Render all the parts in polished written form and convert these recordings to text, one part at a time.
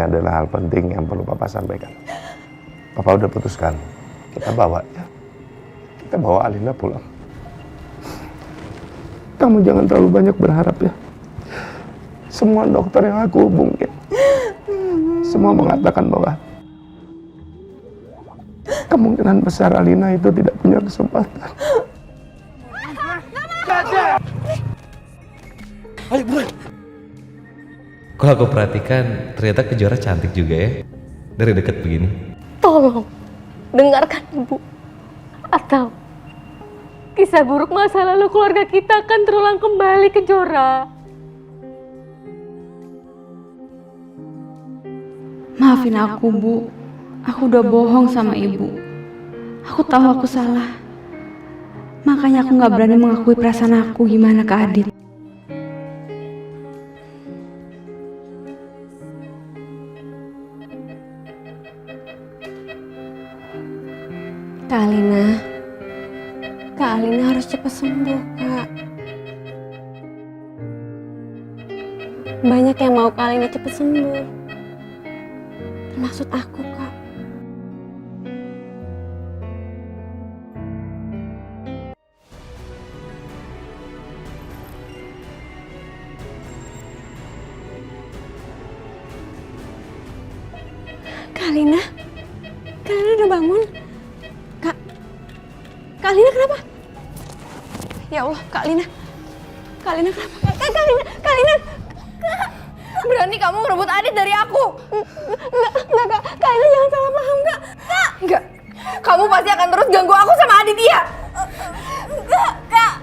adalah hal penting yang perlu Papa sampaikan. Papa udah putuskan, kita bawa ya. Kita bawa Alina pulang. Kamu jangan terlalu banyak berharap ya. Semua dokter yang aku hubungin, semua mengatakan bahwa kemungkinan besar Alina itu tidak punya kesempatan. Ayo buruan. Kalau aku perhatikan, ternyata Kejora cantik juga ya. Dari dekat begini. Tolong, dengarkan Ibu. Atau kisah buruk masa lalu keluarga kita akan terulang kembali, Kejora. Maafin aku, Bu. Aku udah bohong sama Ibu. Aku tahu aku salah. Makanya aku gak berani mengakui perasaan aku gimana ke Adit. Kak Alina harus cepat sembuh, Kak. Banyak yang mau Kak Alina cepat sembuh. Termasuk aku, Kak. Kak Alina udah bangun? Kak Alina kenapa? Ya Allah, Kak Alina kenapa? Kak Alina, berani kamu ngerebut Adit dari aku? Enggak, Kak. Kak Alina jangan salah paham, Kak. Enggak, kamu pasti akan terus ganggu aku sama Adit, iya? Enggak, Kak.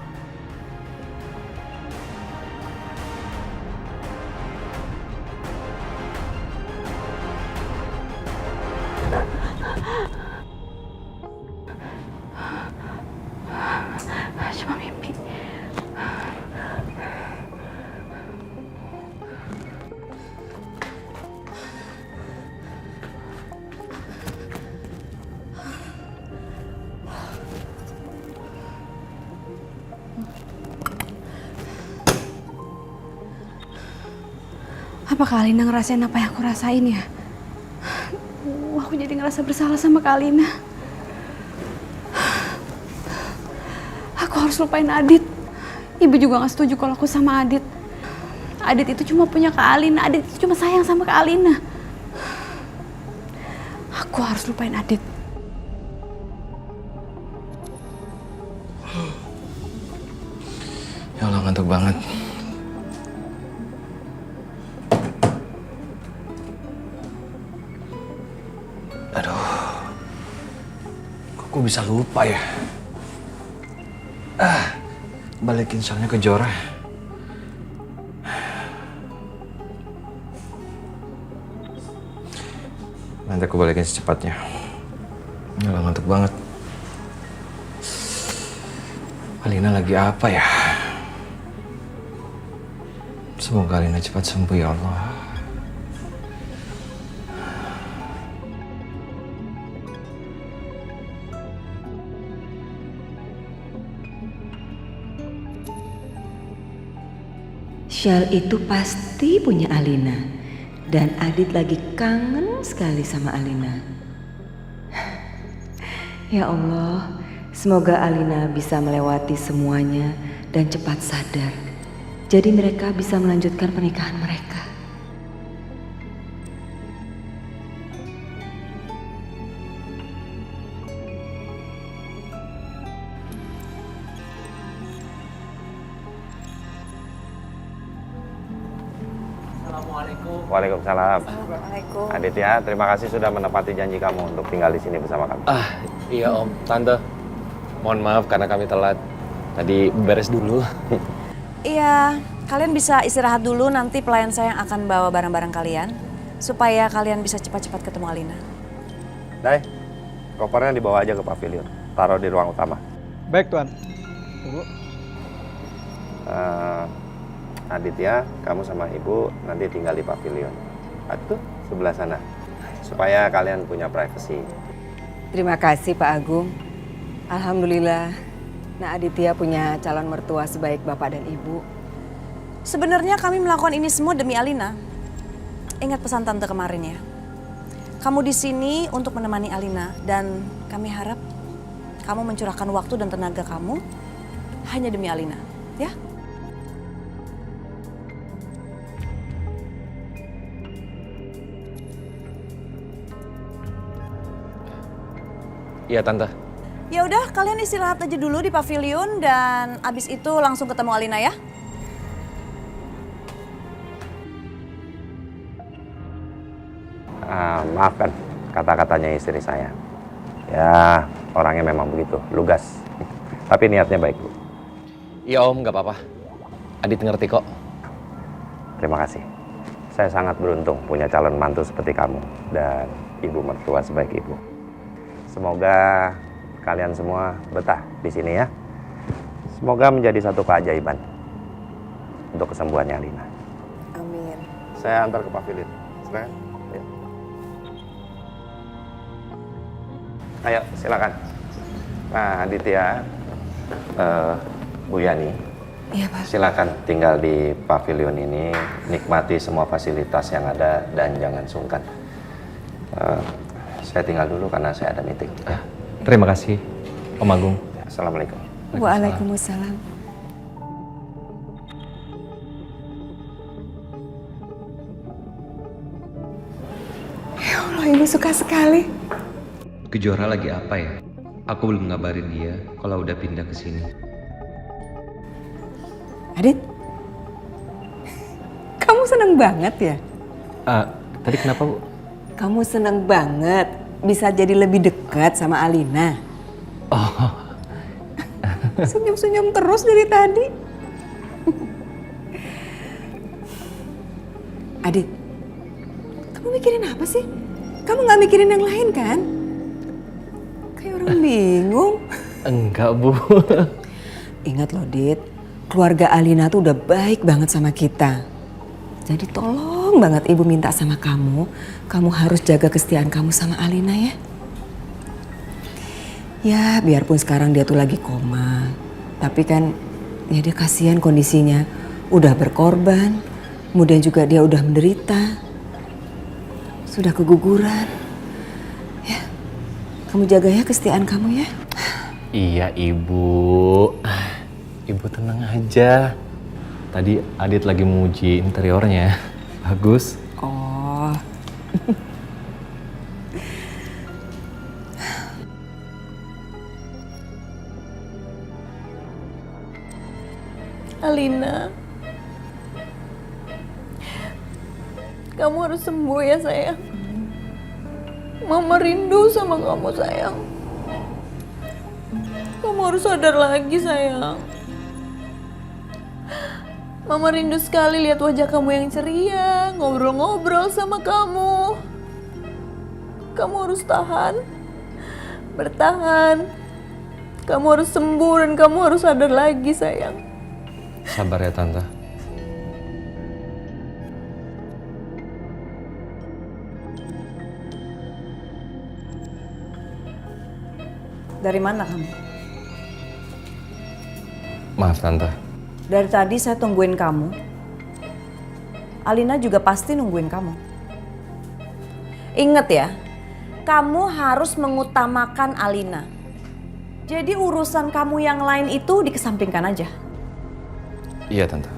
Cuma mimpi. Apa Kak Alina ngerasain apa yang aku rasain ya? Aku jadi ngerasa bersalah sama Kak Alina. Aku harus lupain Adit. Ibu juga gak setuju kalau aku sama Adit. Adit itu cuma punya Kak Alina. Adit itu cuma sayang sama Kak Alina. Aku harus lupain Adit. Ya Allah, ngantuk banget. Aduh, kok gue bisa lupa ya? Balikin soalnya Kejora. Nanti aku balikin secepatnya. Ya Allah, ngantuk banget. Alina lagi apa ya? Semoga Alina cepat sembuh ya Allah. Syal itu pasti punya Alina. Dan Adit lagi kangen sekali sama Alina. Ya Allah, semoga Alina bisa melewati semuanya dan cepat sadar. Jadi mereka bisa melanjutkan pernikahan mereka. Waalaikumsalam. Assalamualaikum. Aditya, terima kasih sudah menepati janji kamu untuk tinggal di sini bersama kami. Iya Om, Tante. Mohon maaf karena kami telat. Tadi beres dulu. Iya, kalian bisa istirahat dulu, nanti pelayan saya yang akan bawa barang-barang kalian. Supaya kalian bisa cepat-cepat ketemu Alina. Dai, kopernya dibawa aja ke pavilion. Taruh di ruang utama. Baik, Tuan. Tunggu. Aditya, kamu sama ibu nanti tinggal di pavilion. Itu sebelah sana. Supaya kalian punya privasi. Terima kasih Pak Agung. Alhamdulillah, Nak Aditya punya calon mertua sebaik bapak dan ibu. Sebenarnya kami melakukan ini semua demi Alina. ingat pesan tante kemarin ya. Kamu di sini untuk menemani Alina dan kami harap kamu mencurahkan waktu dan tenaga kamu hanya demi Alina, ya? Iya tante. Ya udah, kalian istirahat aja dulu di pavilion dan abis itu langsung ketemu Alina ya. Maafkan kata-katanya istri saya. Ya, orangnya memang begitu, lugas. Tapi niatnya baik, Bu. Iya om, nggak apa-apa. Adit ngerti kok. Terima kasih. Saya sangat beruntung punya calon mantu seperti kamu dan ibu mertua sebaik ibu. Semoga kalian semua betah di sini ya. Semoga menjadi satu keajaiban untuk kesembuhannya Alina. Amin. Saya antar ke pavilion. Silakan. Ayo, silakan. Nah, Aditya, Bu Yani, Iya Pak. silakan tinggal di pavilion ini, nikmati semua fasilitas yang ada dan jangan sungkan. Saya tinggal dulu karena saya ada meeting. Ya. Terima kasih Om Agung. Assalamualaikum. Waalaikumsalam. Ya Allah, Ibu suka sekali. Kejora lagi apa ya? Aku belum ngabarin dia kalau udah pindah ke sini. Adit, kamu seneng banget ya? Tadi kenapa Bu? Kamu seneng banget bisa jadi lebih dekat sama Alina. Oh, Senyum-senyum terus dari tadi. Adit, kamu mikirin apa sih? Kamu gak mikirin yang lain kan? Kayak orang bingung. enggak Bu. Ingat loh Dit, keluarga Alina tuh udah baik banget sama kita. Jadi tolong banget Ibu minta sama kamu harus jaga kesetiaan kamu sama Alina ya. Ya biarpun sekarang dia tuh lagi koma, tapi kan ya dia kasihan kondisinya. Udah berkorban, kemudian juga dia udah menderita. Sudah keguguran. Ya, kamu jaga ya kesetiaan kamu ya. Iya Ibu. Ibu tenang aja. Tadi Adit lagi menguji interiornya. Bagus. Oh. Alina, kamu harus sembuh ya sayang. Mama rindu sama kamu sayang. Kamu harus sadar lagi sayang. Mama rindu sekali lihat wajah kamu yang ceria, ngobrol-ngobrol sama kamu. Kamu harus tahan, bertahan. Kamu harus sembuh dan kamu harus sadar lagi sayang. Sabar ya Tante. Dari mana kamu? Maaf Tante. Dari tadi saya tungguin kamu. Alina juga pasti nungguin kamu. Ingat ya, kamu harus mengutamakan Alina. Jadi urusan kamu yang lain itu dikesampingkan aja. Iya Tante.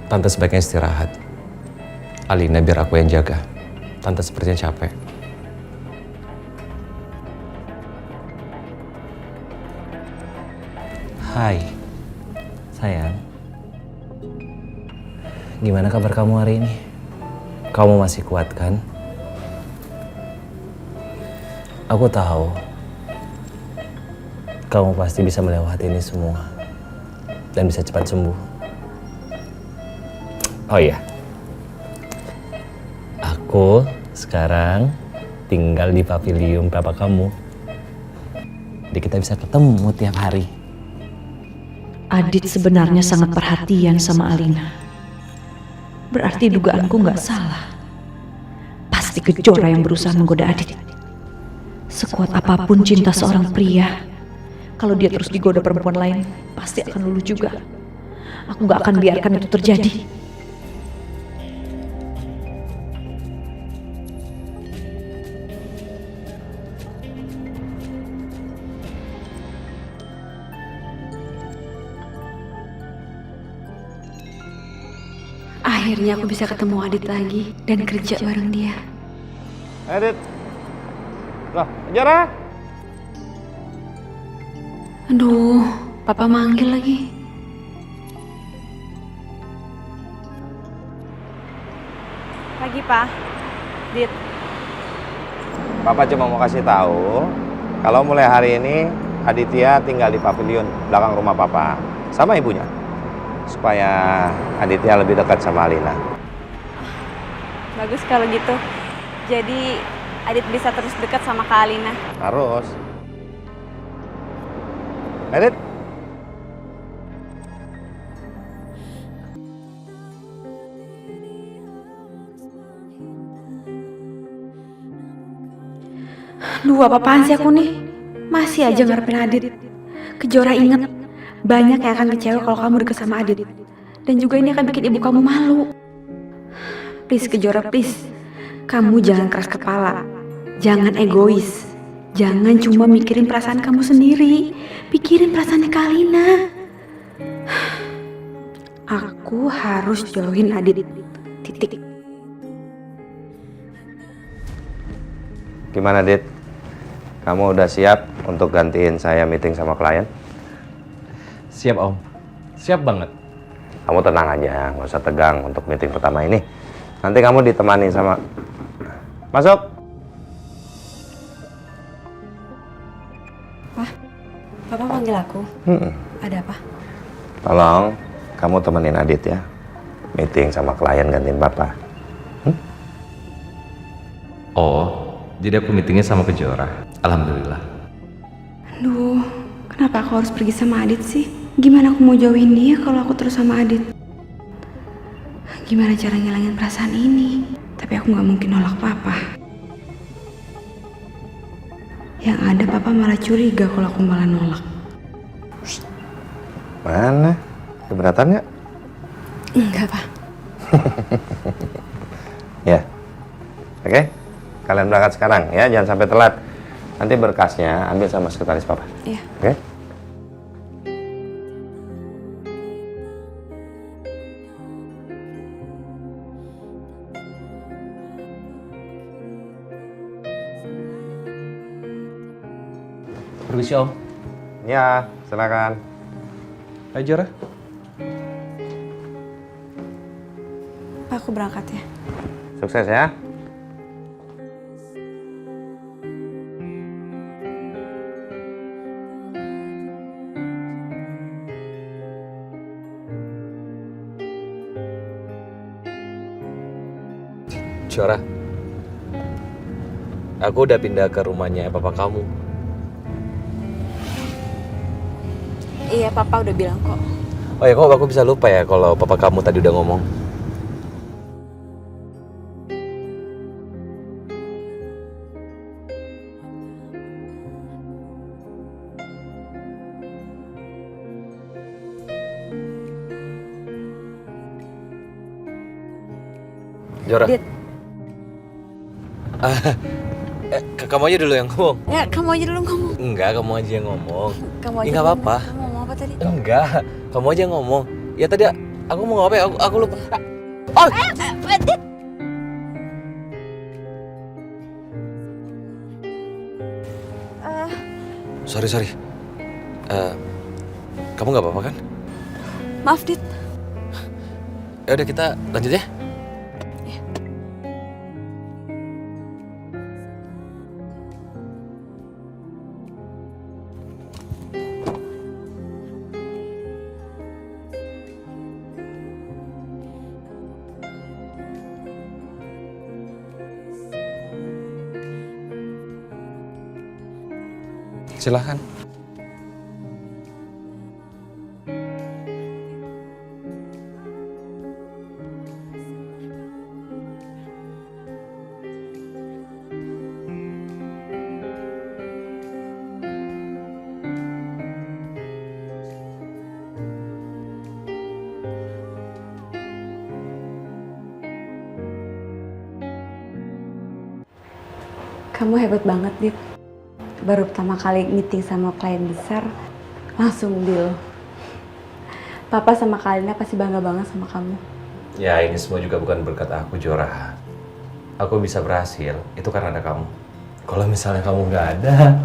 Tante sebaiknya istirahat. Alina biar aku yang jaga. Tante sepertinya capek. Hai, sayang. Gimana kabar kamu hari ini? Kamu masih kuat kan? Aku tahu kamu pasti bisa melewati ini semua dan bisa cepat sembuh. Oh iya, aku sekarang tinggal di pavilion papa kamu. Jadi kita bisa ketemu tiap hari. Adit sebenarnya sangat perhatian sama Alina. Berarti dugaanku nggak salah. Pas pasti Kejora yang berusaha menggoda Adit. Sekuat apapun cinta seorang pria, kalau dia terus digoda perempuan lain, pasti akan luluh juga. Aku gak akan biarkan itu terjadi. Akhirnya aku bisa ketemu Adit lagi dan kerja bareng dia. Adit. Lah, Jara. Aduh, Papa manggil lagi. Pagi, Pak. Dit. Papa cuma mau kasih tahu kalau mulai hari ini Aditya tinggal di pavilion belakang rumah Papa sama ibunya. Supaya Aditya lebih dekat sama Alina. Bagus kalau gitu. Jadi Adit bisa terus dekat sama Kak Alina. Harus. Adit. Duh, apa-apaan sih aku nih? Masih aja ngarepin Adit. Kejora inget, banyak yang akan kecewa kalau kamu deket sama Adit. Dan juga ini akan bikin ibu kamu malu. Please Kejora, please. Kamu jangan keras kepala. Jangan egois. Jangan cuma mikirin perasaan kamu sendiri. Pikirin perasaannya Kak Alina. Aku harus jauhin Adit. Titik. Gimana, Dit? Kamu udah siap untuk gantiin saya meeting sama klien? Siap Om, siap banget. Kamu tenang aja, nggak usah tegang untuk meeting pertama ini. Nanti kamu ditemani sama... Masuk! Papa panggil aku. Ada apa? Tolong, kamu temenin Adit ya. Meeting sama klien gantiin Papa. Oh, jadi aku meetingnya sama Kejora. Alhamdulillah. Aduh, kenapa aku harus pergi sama Adit sih? Gimana aku mau jauhin dia kalau aku terus sama Adit? Gimana cara ngilangin perasaan ini? Tapi aku gak mungkin nolak Papa. Yang ada Papa malah curiga kalau aku malah nolak. Mana? Keberatan nggak? Enggak, Pak. Ya. Oke? Kalian berangkat sekarang ya, jangan sampai telat. Nanti berkasnya ambil sama sekretaris Papa. Iya. Oke? Permisi Om. Ya, silakan. Ayo Jora. Pak, aku berangkat ya. Sukses ya. Jora, aku udah pindah ke rumahnya papa kamu. Iya, Papa udah bilang kok. Oh ya, kok aku bisa lupa ya kalau papa kamu tadi udah ngomong. Jora. Dit. Kamu aja dulu yang ngomong. Ya, kamu aja dulu ngomong. Enggak, kamu aja yang ngomong. Kamu aja. Ya nggak apa-apa. Kamu ngomong apa tadi? Enggak, kamu aja yang ngomong. Ya tadi aku mau ngomong apa ya? Aku lupa. Oh, Dit. sorry. Kamu nggak apa-apa kan? Maaf, Dit. Ya udah kita lanjut ya. Silahkan. Kamu hebat banget, Dit. Baru pertama kali meeting sama klien besar, langsung deal. Papa sama Kalina pasti bangga banget sama kamu. Ya ini semua juga bukan berkat aku, Jora. Aku bisa berhasil, itu karena ada kamu. Kalau misalnya kamu nggak ada,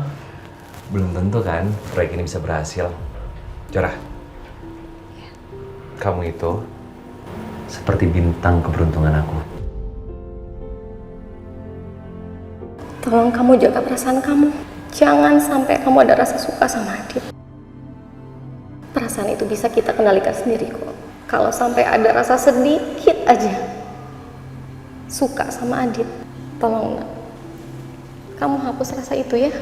belum tentu kan proyek ini bisa berhasil. Jora, kamu itu seperti bintang keberuntungan aku. Tolong kamu jaga perasaan kamu. Jangan sampai kamu ada rasa suka sama Adit. Perasaan itu bisa kita kendalikan sendiri kok. Kalau sampai ada rasa sedikit aja suka sama Adit, tolong nak, kamu hapus rasa itu ya.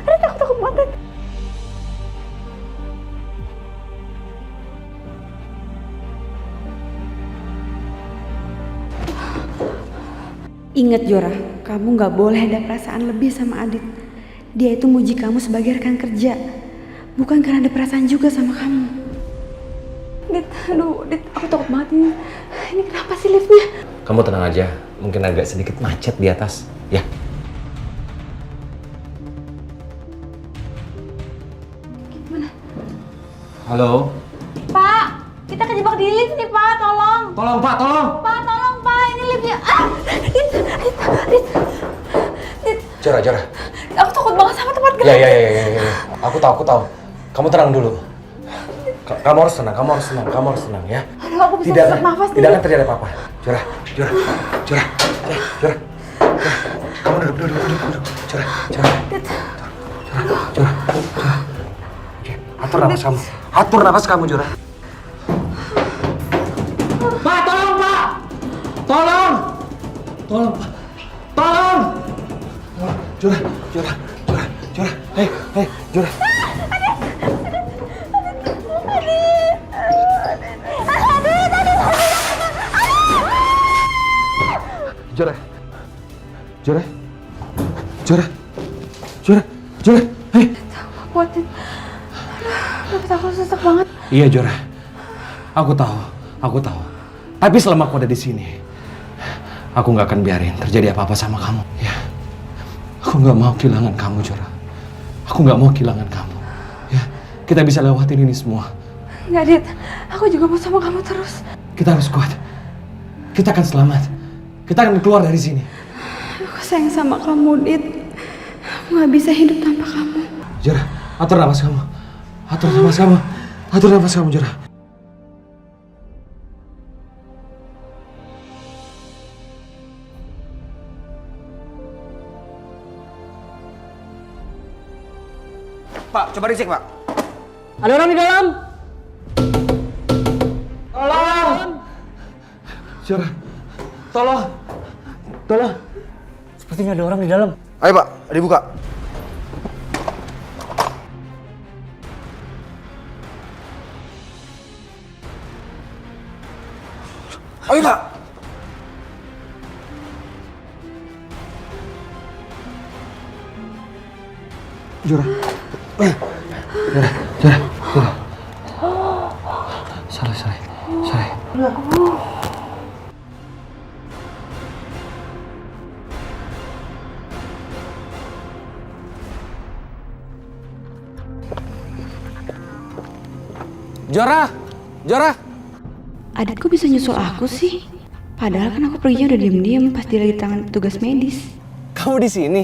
Aku takut banget. Ingat Jora, kamu gak boleh ada perasaan lebih sama Adit. Dia itu muji kamu sebagai rekan kerja, bukan karena ada perasaan juga sama kamu. Dit, aduh, Dit, aku takut banget ini. Ini kenapa sih liftnya? Kamu tenang aja, mungkin agak sedikit macet di atas, ya. Gimana? Halo. Pak, kita kejebak di lift nih Pak, tolong. Tolong Pak, tolong. Pak, tolong Pak, ini liftnya. Dit. Jora. Aku takut banget sama tempat gelap. Ya. Aku tahu. Kamu tenang dulu. Kamu harus tenang ya. Aduh, aku bisa sesak nafas nih. Tidak akan terjadi apa-apa. Jora. Kamu duduk. Jora. Oke, atur nafas kamu, Jora. Pak, tolong, Pak. Tolong, Pak. Tolong. Jora. Hei, Jora. Jora, hei. Kuatin. Aduh, aku sesak banget. Iya, Jora. Aku tahu. Tapi selama aku ada di sini, aku nggak akan biarin terjadi apa-apa sama kamu. Ya. Aku nggak mau kehilangan kamu, Jora. Aku nggak mau kehilangan kamu. Ya, kita bisa lewatin ini semua. Nggak, Dit. Aku juga mau sama kamu terus. Kita harus kuat. Kita akan selamat. Kita akan keluar dari sini. Aku sayang sama kamu, Dit. Aku nggak bisa hidup tanpa kamu. Jora, atur nafas kamu, Jora. Pak, coba dicek, Pak. Ada orang di dalam? Tolong! Jora, tolong! Sepertinya ada orang di dalam. Ayo, Pak, dibuka. Ayo, Pak. Jora. Sorry. Jora. Aditku bisa nyusul aku sih. Padahal kan aku perginya udah diem-diem pas dia lagi tangan petugas medis. Kamu di sini?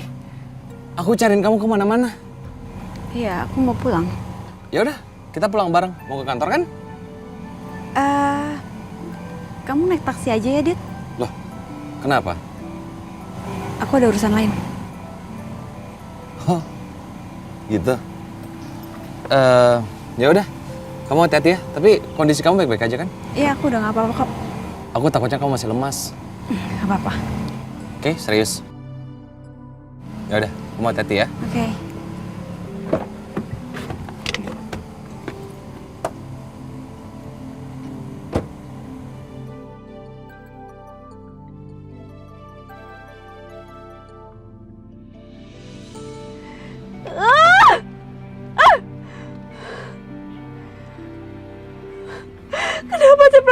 Aku cariin kamu kemana-mana. Iya, aku mau pulang. Ya udah, kita pulang bareng. Mau ke kantor kan? Kamu naik taksi aja ya, Dit. Loh, kenapa? Aku ada urusan lain. Oh, gitu. Ya udah, kamu hati-hati ya. Tapi kondisi kamu baik-baik aja kan? Iya, aku udah gak apa-apa kok. Aku takutnya kamu masih lemas. Gak apa-apa. Oke, serius. Ya udah, kamu hati-hati ya. Oke.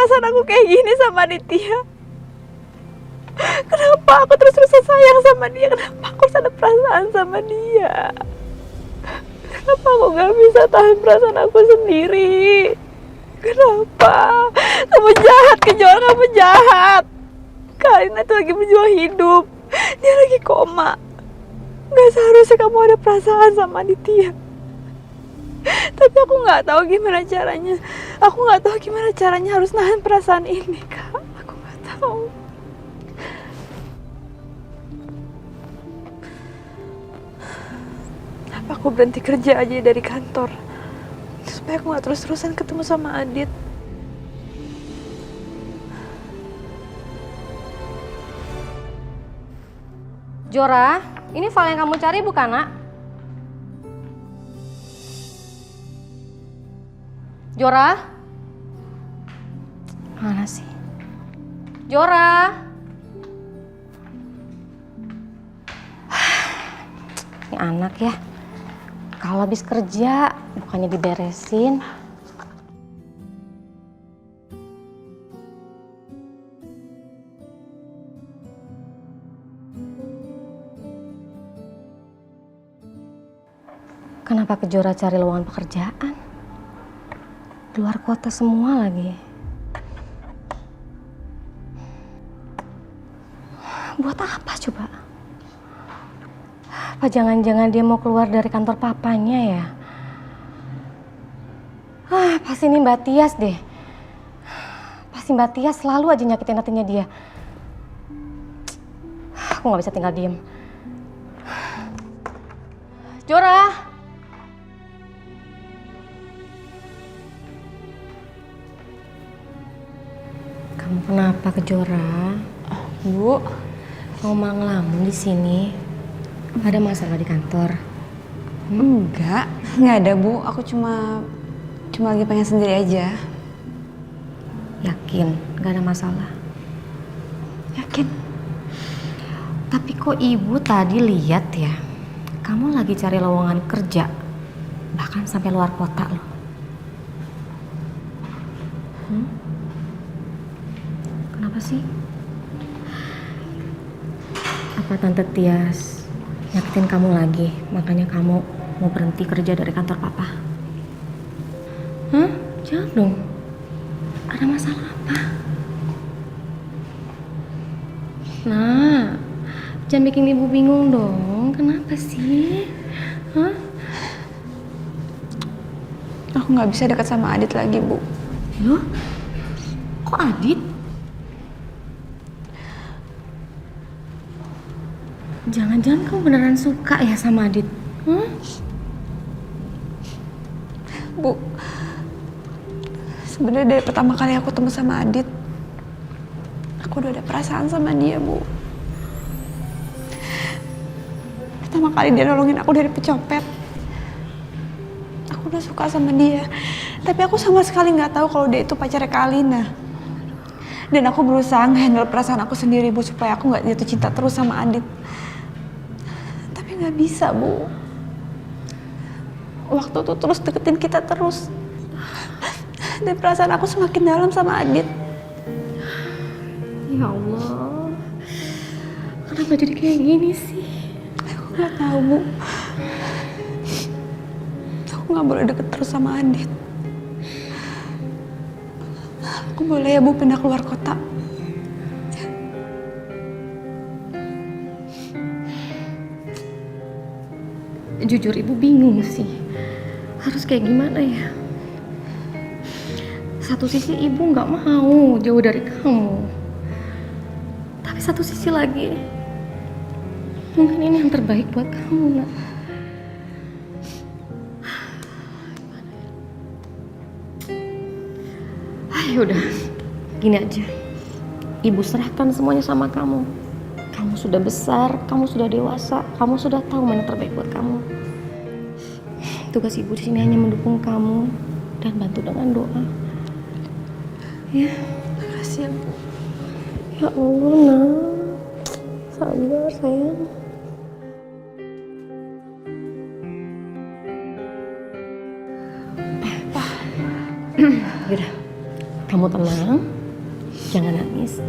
perasaan aku kayak gini sama Aditya? Kenapa aku terus-terusan sayang sama dia? Kenapa aku harus ada perasaan sama dia? Kenapa aku gak bisa tahan perasaan aku sendiri? Kenapa? Kamu jahat, Kejora, kamu jahat. Kalina itu lagi berjuang hidup. Dia lagi koma. Gak seharusnya kamu ada perasaan sama Aditya. Tapi aku gak tahu gimana caranya. Aku gak tahu gimana caranya harus nahan perasaan ini, Kak. Aku gak tahu. Apa aku berhenti kerja aja dari kantor? Supaya aku gak terus-terusan ketemu sama Adit. Jora, ini file yang kamu cari bukan, Nak? Jora? Mana sih? Jora? Ini anak ya. Kalau habis kerja, bukannya diberesin. Kenapa Kejora cari lowongan pekerjaan? Luar kota semua lagi. Buat apa coba? Apa jangan-jangan dia mau keluar dari kantor papanya ya? Pasti ini Mbak Tias deh. Pasti Mbak Tias selalu aja nyakitin hatinya dia. Aku gak bisa tinggal diem. Jora! Kamu kenapa, Kejora? Bu, Mau malah ngelamun di sini? Ada masalah di kantor? enggak ada Bu. Aku cuma lagi pengen sendiri aja. Yakin gak ada masalah? Yakin? Tapi kok ibu tadi lihat ya, kamu lagi cari lowongan kerja, bahkan sampai luar kota loh. Kenapa sih? Apa Tante Tias nyakitin kamu lagi, makanya kamu mau berhenti kerja dari kantor papa? Hah? Jawab dong. Ada masalah apa? Nah, jangan bikin ibu bingung dong. Kenapa sih? Hah? Aku nggak bisa dekat sama Adit lagi, Bu. Loh? Kok Adit? Jangan-jangan kamu beneran suka ya sama Adit? Bu, sebenarnya dari pertama kali aku ketemu sama Adit, aku udah ada perasaan sama dia, Bu. Pertama kali dia nolongin aku dari pecopet, aku udah suka sama dia. Tapi aku sama sekali nggak tahu kalau dia itu pacarnya Kak Alina. Dan aku berusaha nge-handle perasaan aku sendiri, Bu, supaya aku nggak jatuh cinta terus sama Adit. Tapi nggak bisa, Bu. Waktu tuh terus deketin kita terus. Dan perasaan aku semakin dalam sama Adit. Ya Allah, kenapa jadi kayak gini sih? Aku nggak tahu, Bu. Aku nggak boleh deket terus sama Adit. Aku boleh ya, Bu, pindah keluar kota? Jujur ibu bingung sih, harus kayak gimana ya? Satu sisi ibu nggak mau jauh dari kamu, tapi satu sisi lagi mungkin ini yang terbaik buat kamu, Nak. Udah, gini aja, ibu serahkan semuanya sama kamu. Kamu sudah besar, kamu sudah dewasa, kamu sudah tahu mana terbaik buat kamu. Tugas ibu di sini hanya mendukung kamu dan bantu dengan doa. Ya, Makasih ya, Bu. ya Allah, Nak. Sabar, sayang. Yaudah, kamu tenang. Jangan nangis.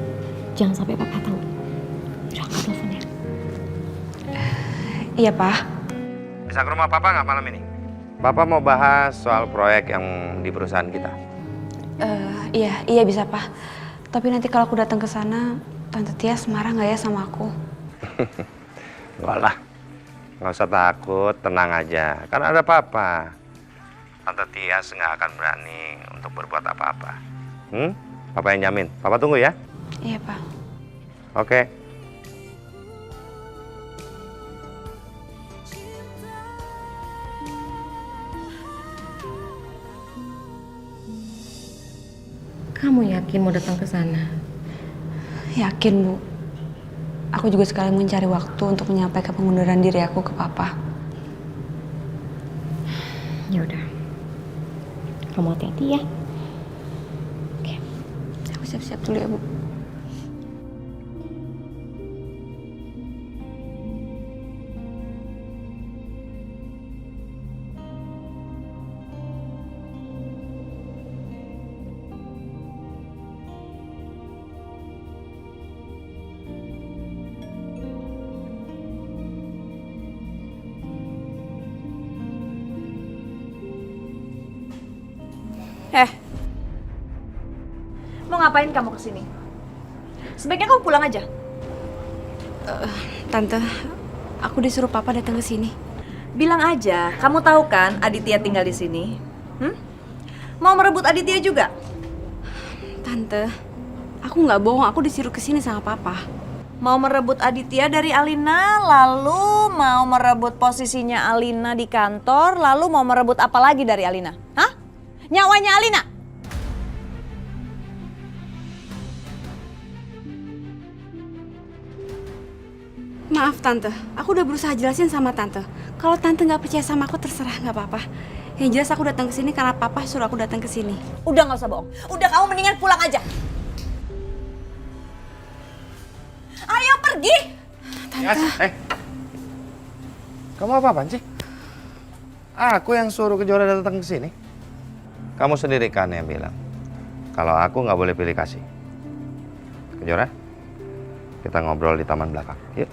Jangan sampai papa tahu. Udah, aku telepon ya. Iya, Pak. Bisa ke rumah papa nggak malam ini? Papa mau bahas soal proyek yang di perusahaan kita. Iya bisa, Pak. Tapi nanti kalau aku datang ke sana, Tante Tias marah nggak ya sama aku? Enggak lah, nggak usah takut, tenang aja. Kan ada papa. Tante Tias nggak akan berani untuk berbuat apa-apa. Papa yang jamin. Papa tunggu ya. Iya, Pak. Oke. Kamu yakin mau datang ke sana? Yakin, Bu. Aku juga sekalian mencari waktu untuk menyampaikan pengunduran diri aku ke Papa. Ya udah. Kamu hati-hati ya. Oke. Aku siap-siap dulu ya, Bu. Mau ngapain kamu kesini? Sebaiknya kamu pulang aja. Tante, aku disuruh Papa datang ke sini. Bilang aja, kamu tahu kan Aditya tinggal di sini? Mau merebut Aditya juga? Tante, aku nggak bohong, aku disuruh ke sini sama Papa. Mau merebut Aditya dari Alina, lalu mau merebut posisinya Alina di kantor, lalu mau merebut apa lagi dari Alina? Hah? Nyawanya Alina? Maaf Tante, aku udah berusaha jelasin sama Tante. Kalau Tante nggak percaya sama aku terserah, nggak apa-apa. Yang jelas aku datang ke sini karena Papa suruh aku datang ke sini. Udah nggak usah bohong. Udah, kamu mendingan pulang aja. Ayo pergi. Tante. Kamu apa-apaan sih? Aku yang suruh Kejora datang ke sini. Kamu sendiri kan yang bilang kalau aku nggak boleh pilih kasih. Kejora, kita ngobrol di taman belakang. Yuk.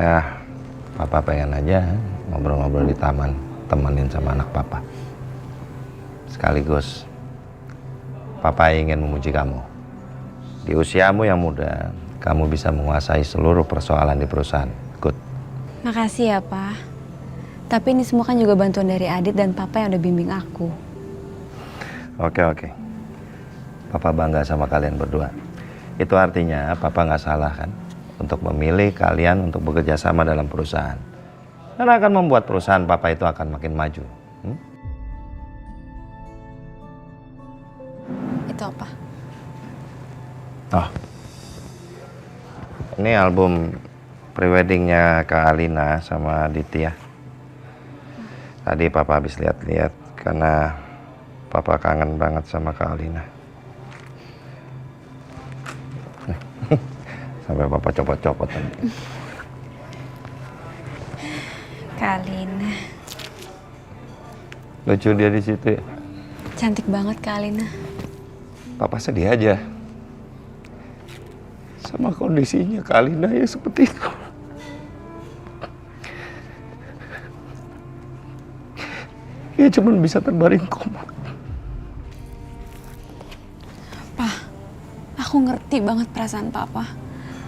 Ya, Papa pengen aja ngobrol-ngobrol di taman, temenin sama anak Papa. Sekaligus, Papa ingin memuji kamu. Di usiamu yang muda, kamu bisa menguasai seluruh persoalan di perusahaan. Good. Makasih ya, Pak. Tapi ini semua kan juga bantuan dari Adit dan Papa yang udah bimbing aku. Oke. Papa bangga sama kalian berdua. Itu artinya Papa nggak salah kan untuk memilih kalian untuk bekerja sama dalam perusahaan. Karena akan membuat perusahaan Papa itu akan makin maju. Itu apa? Oh, ini album preweddingnya Kak Alina sama Ditya. Tadi Papa habis lihat-lihat karena Papa kangen banget sama Kak Alina. Sampai Papa copot-copot tadi. Kak Alina. Lucu dia di situ ya. Cantik banget Kak Alina. Papa sedih aja sama kondisinya Kak Alina ya seperti itu. Dia cuma bisa terbaring koma. Pa, aku ngerti banget perasaan Papa.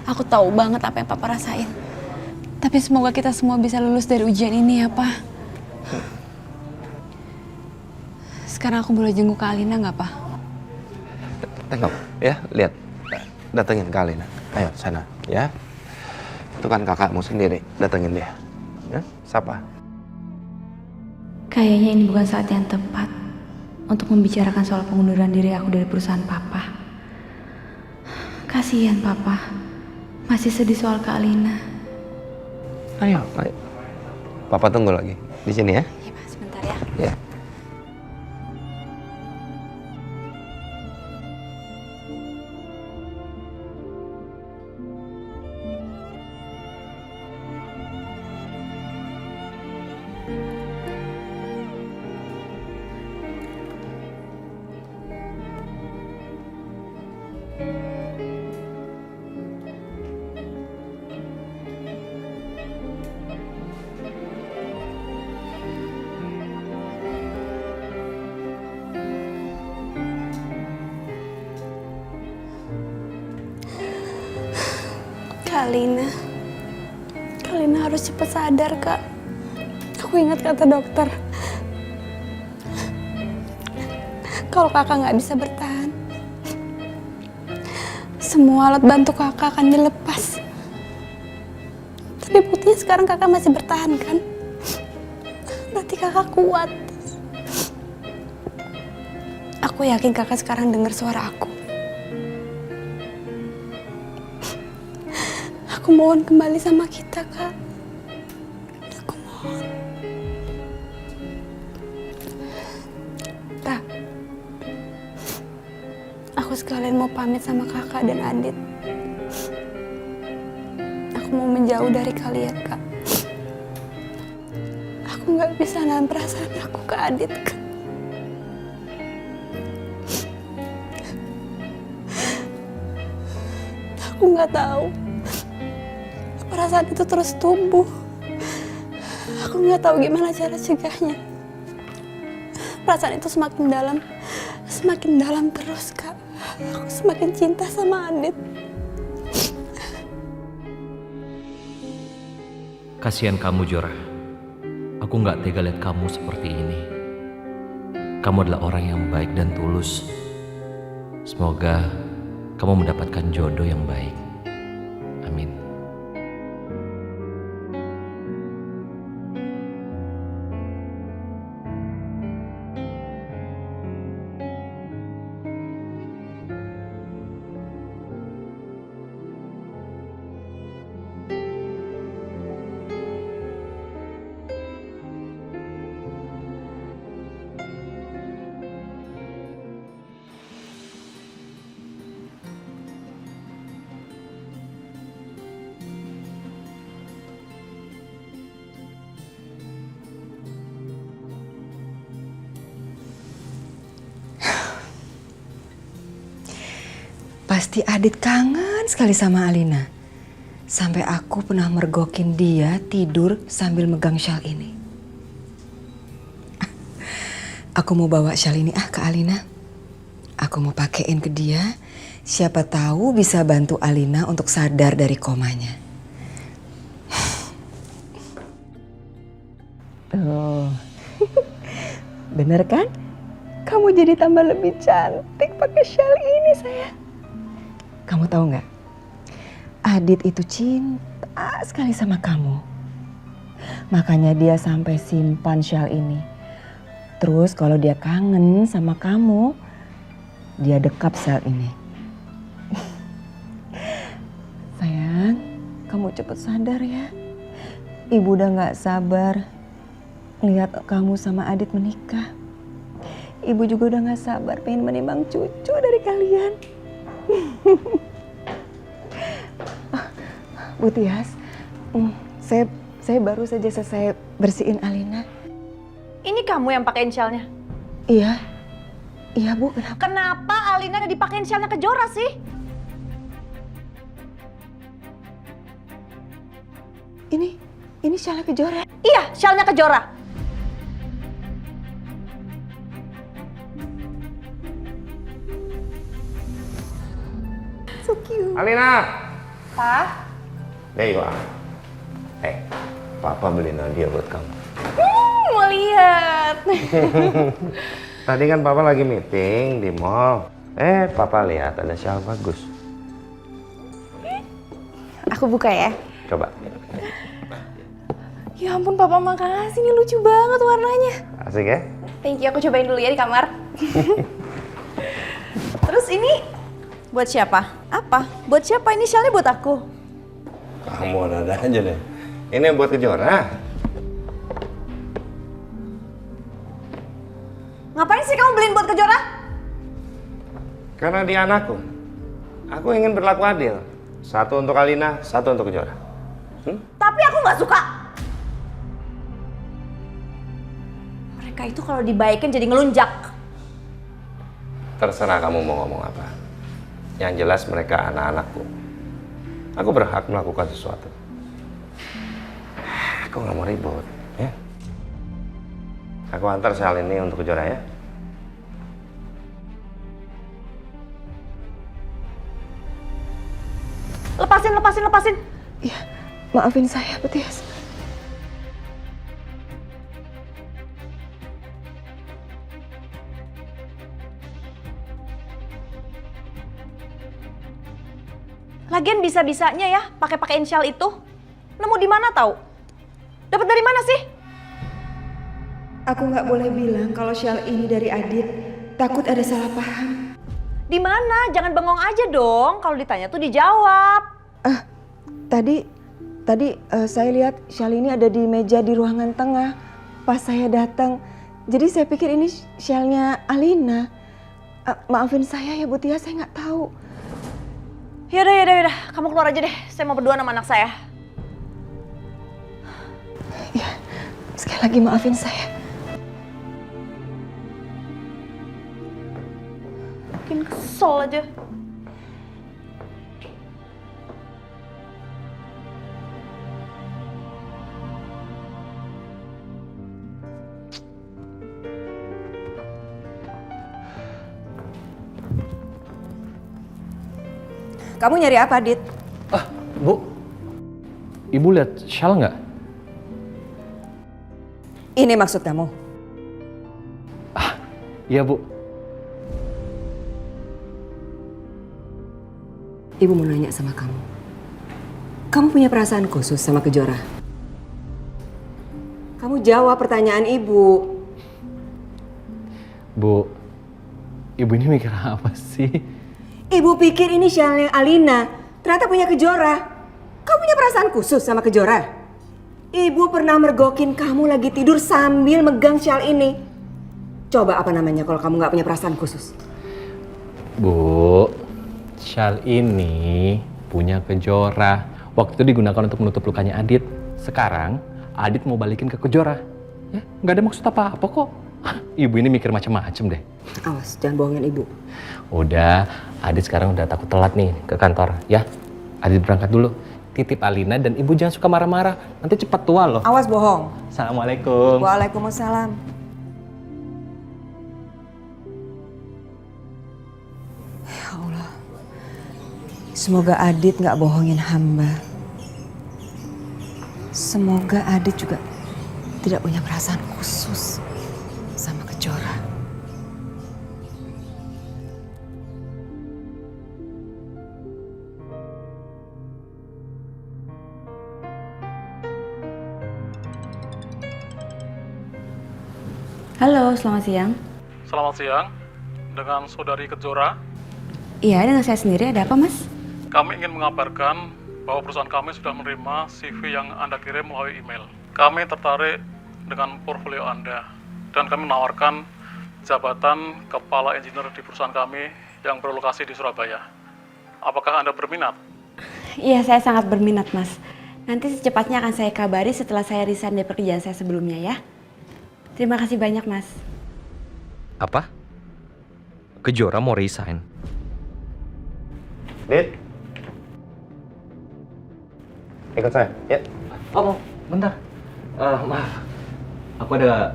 Aku tahu banget apa yang Papa rasain. Tapi semoga kita semua bisa lulus dari ujian ini ya, Pa. Sekarang aku boleh jenguk Kak Alina nggak, Pa? Tengok, ya, lihat. Datengin Kak Alina. Ayo, sana, ya. Itu kan kakakmu sendiri, datengin dia. Ya, sapa. Kayaknya ini bukan saat yang tepat untuk membicarakan soal pengunduran diri aku dari perusahaan Papa. Kasihan Papa, masih sedih soal Kak Alina. Ayo. Papa tunggu lagi di sini ya. Iya, Pak, sebentar ya. Ya. Kalina harus cepat sadar, Kak. Aku ingat kata dokter, kalau kakak nggak bisa bertahan, semua alat bantu kakak akan dilepas. Tapi buktinya sekarang kakak masih bertahan kan? Berarti kakak kuat. Aku yakin kakak sekarang dengar suara aku. Aku mohon kembali sama kita, Kak. Aku mohon. Kak, aku sekalian mau pamit sama kakak dan Adit. Aku mau menjauh dari kalian, Kak. Aku nggak bisa nahan perasaan aku ke Adit, Kak. Aku nggak tahu. Perasaan itu terus tumbuh. Aku nggak tahu gimana cara cegahnya. Perasaan itu semakin dalam terus, Kak. Aku semakin cinta sama Adit. Kasihan kamu, Jora. Aku nggak tega lihat kamu seperti ini. Kamu adalah orang yang baik dan tulus. Semoga kamu mendapatkan jodoh yang baik. Amin. Pasti Adit kangen sekali sama Alina. Sampai aku pernah mergokin dia tidur sambil megang shawl ini. Aku mau bawa shawl ini ke Alina. Aku mau pakein ke dia. Siapa tahu bisa bantu Alina untuk sadar dari komanya. Tuh. Bener kan? Kamu jadi tambah lebih cantik pakai shawl ini, sayang. Kamu tahu nggak? Adit itu cinta sekali sama kamu. Makanya dia sampai simpan shawl ini. Terus kalau dia kangen sama kamu, dia dekap shawl ini. Sayang, kamu cepet sadar ya. Ibu udah nggak sabar lihat kamu sama Adit menikah. Ibu juga udah nggak sabar pengen menimbang cucu dari kalian. Bu Tias, saya baru saja selesai bersihin Alina. Ini kamu yang pakein shellnya? Iya Bu, kenapa? Kenapa Alina udah dipakein shellnya Kejora sih? Ini shellnya Kejora? Iya, shellnya Kejora. So cute. Alina! Pa? Dewa. Papa beliin hadiah buat kamu. Mau lihat. Tadi kan Papa lagi meeting di mall. Papa lihat ada shawl bagus. Aku buka ya. Coba. Ya ampun, Papa, makasih. Ini lucu banget warnanya. Asik ya? Thank you, aku cobain dulu ya di kamar. Terus ini buat siapa? Apa? Buat siapa? Ini shellnya buat aku. Kamu ada aja deh. Ini buat Kejora. Ngapain sih kamu beliin buat Kejora? Karena dia anakku. Aku ingin berlaku adil. Satu untuk Alina, satu untuk Kejora. Tapi aku nggak suka. Mereka itu kalau dibaikin jadi ngelunjak. Terserah kamu mau ngomong apa. Yang jelas mereka anak-anakku. Aku berhak melakukan sesuatu. Aku nggak mau ribut, ya. Aku antar shawl ini untuk Kejora ya. Lepas lepasin. Iya, maafin saya, Bu Tias. Lagian bisa-bisanya ya pakai inisial itu. Nemu di mana tahu? Dapat dari mana sih? Aku nggak boleh bilang kalau shawl ini dari Adit. Takut ada salah paham. Di mana? Jangan bengong aja dong. Kalau ditanya tuh dijawab. Tadi saya lihat shawl ini ada di meja di ruangan tengah pas saya datang. Jadi saya pikir ini shawlnya Alina. Maafin saya ya Bu Tia, saya nggak tahu. Yaudah. Kamu keluar aja deh. Saya mau berdua sama anak saya. Ya, sekali lagi maafin saya. Bikin kesel aja. Kamu nyari apa, Dit? Bu, Ibu lihat shawl nggak? Ini maksud kamu? Iya, Bu. Ibu mau nanya sama kamu. Kamu punya perasaan khusus sama Kejora? Kamu jawab pertanyaan Ibu. Bu, Ibu ini mikir apa sih? Ibu pikir ini shawlnya Alina, ternyata punya Kejora. Kamu punya perasaan khusus sama Kejora? Ibu pernah mergokin kamu lagi tidur sambil megang shawl ini. Coba apa namanya kalau kamu nggak punya perasaan khusus? Bu, shawl ini punya Kejora. Waktu itu digunakan untuk menutup lukanya Adit. Sekarang Adit mau balikin ke Kejora. Ya, nggak ada maksud apa-apa kok. Ibu ini mikir macam-macam deh. Awas, jangan bohongin Ibu. Udah, Adit sekarang udah takut telat nih ke kantor. Ya, Adit berangkat dulu. Titip Alina dan Ibu jangan suka marah-marah. Nanti cepat tua loh. Awas bohong. Assalamualaikum. Waalaikumsalam. Ya Allah. Semoga Adit nggak bohongin hamba. Semoga Adit juga tidak punya perasaan khusus sama Kejora. Halo, selamat siang. Selamat siang, dengan Saudari Kejora. Iya, dengan saya sendiri. Ada apa, Mas? Kami ingin mengabarkan bahwa perusahaan kami sudah menerima CV yang Anda kirim melalui email. Kami tertarik dengan portfolio Anda dan kami menawarkan jabatan kepala engineer di perusahaan kami yang berlokasi di Surabaya. Apakah Anda berminat? Iya, saya sangat berminat, Mas. Nanti secepatnya akan saya kabari setelah saya resign dari pekerjaan saya sebelumnya ya. Terima kasih banyak, Mas. Apa? Kejora mau resign? Dit, ikut saya, ya. Oh, bentar. Maaf, aku ada